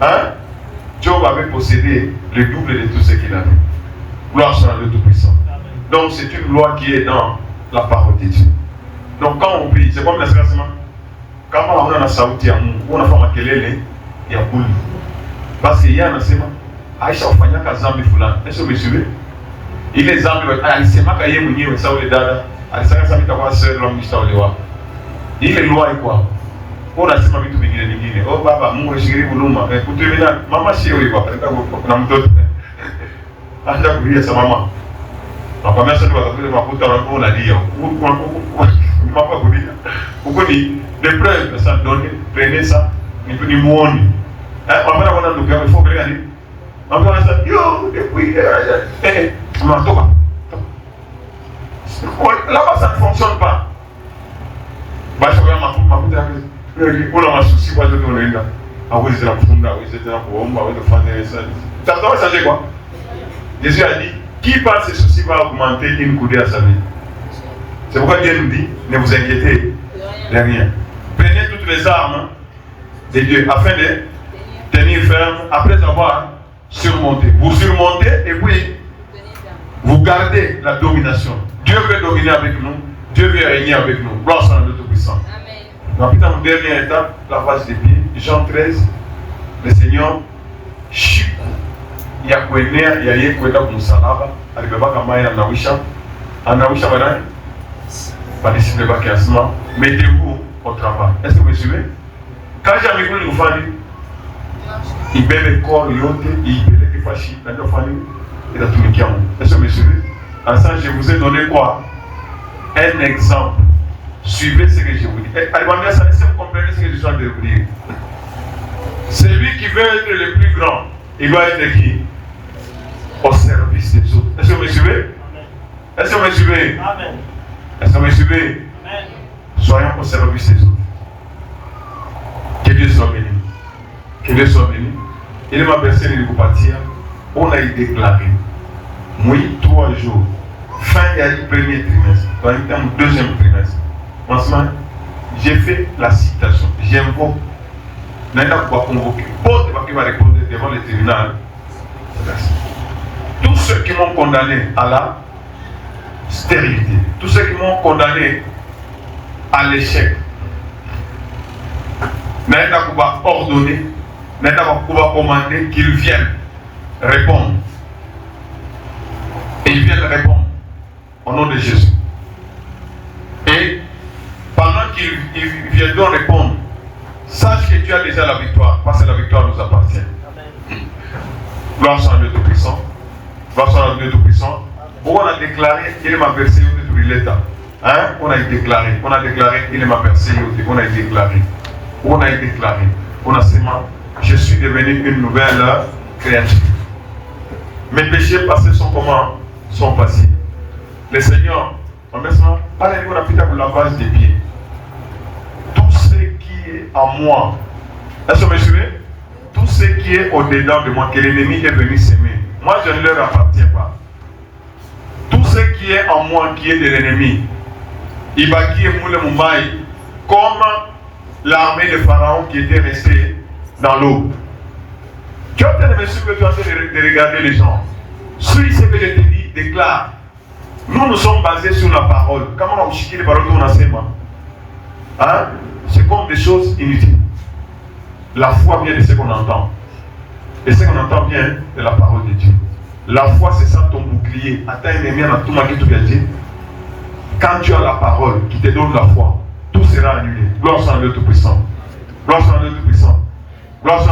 Hein? Job avait possédé le double de tout ce qu'il avait. Gloire soit à Dieu Tout-Puissant. Donc c'est une loi qui est dans la parole de Dieu. Donc quand on prie, c'est comme la semaine. Quand on a sauté à nous, on a fait ma kelele, il y a boule. Parce qu'il y a un semaine, Aïcha Ofanya Kazambi Fulan. Est-ce que vous me suivez? Il est zambi, il s'est marqué Mouni, il s'est marqué Dada, il s'est marqué Dada, il est loi et quoi? On a sema vitu vingine vingine. Oh baba, Mungu shikiri buluma. Kutumina mama sio hivyo. Na mtoto. Hata kulia sa mama. Nakwambia sasa watakuja mafuta na kuna lia. Mama kulia. Huko ni des preuves ça donne, prenez ça, ni muone. Mama anaona ndugu yako faut bien aller. Mama anasema yo, depuis mama toka. Là-bas ça ne fonctionne pas. Basi kwa mafuta yake kuna masusi kwa joto unaenda hawezi tena kufunda, hawezi tena kuomba, hawezi kufanya eso. Ça va changer quoi? Jésus a dit qui par ces soucis va augmenter une coudée à sa vie. C'est pourquoi Dieu nous dit ne vous inquiétez de rien. Prenez toutes les armes de Dieu afin de Tenir ferme après avoir surmonté. Vous surmontez et puis vous gardez la domination. Dieu veut dominer avec nous. Dieu veut régner avec nous. Gloire à notre Tout-Puissant. Dans la dernière étape, la phase des pieds, Jean 13, le Seigneur, il y a quoi il y a quoi dans le salaba, il y a quoi dans le nawisha, pas de cible bakiasma, mettez-vous au travail. Est-ce que vous me suivez? Quand j'ai avec vous, vous faites, il belle le corps, il belle le fachi, il a tout mis. Est-ce que vous me suivez? Ensemble, je vous ai donné quoi? Un exemple. Suivez ce que je vous dis. Allez, ça laisse vous comprendre ce que je suis en train de vous dire. Celui qui veut être le plus grand, il doit être qui? Au service des autres. Est-ce que vous me suivez? Est-ce que vous me suivez? Amen. Est-ce que vous me suivez? Amen. Soyons au service des autres. Que Dieu soit béni. Que Dieu soit béni. Il m'a personne de vous partir. On a déclaré. Oui, 3 jours. Fin du premier trimestre. Dans le deuxième trimestre. Franchement, j'ai fait la citation. J'invoque. N'a pas convoqué. Autre qui va répondre devant le tribunal. Tous ceux qui m'ont condamné à la stérilité, tous ceux qui m'ont condamné à l'échec, n'a pas ordonné, n'a pas commandé qu'ils viennent répondre. Et ils viennent répondre au nom de Jésus. Et pendant qu'ils viendront répondre, sache que tu as déjà la victoire, parce que la victoire nous appartient. Amen. Gloire à Dieu Tout-Puissant. Gloire à Dieu Tout-Puissant. On a déclaré qu'il m'a versé au l'État. Hein? On a déclaré qu'il m'a versé on a déclaré. On a déclaré. On a seulement, je suis devenu une nouvelle créature. Mes péchés passés sont comment? Sont passés. Le Seigneur, en maintenant, allez-nous rapidement pour la base des pieds. Tout ce qui est en moi, est-ce que vous me suivez? Tout ce qui est au-dedans de moi, que l'ennemi est venu s'aimer, moi je ne leur appartiens pas. Tout ce qui est en moi, qui est de l'ennemi, il va qui est moulé Mumbai, comme l'armée de Pharaon qui était restée dans l'eau. Tu es en train de me suivre, tu es en train de regarder les gens. Suis ce que je te dis, déclare. Nous sommes basés sur la parole. Comment on a chiqué les paroles qu'on a fait, hein? C'est comme des choses inutiles. La foi vient de ce qu'on entend. Et ce qu'on entend vient de la parole de Dieu. La foi, c'est ça ton bouclier. Quand tu as la parole qui te donne la foi, tout sera annulé. Gloire à Dieu Tout-Puissant. Gloire à Dieu Tout-Puissant. Gloire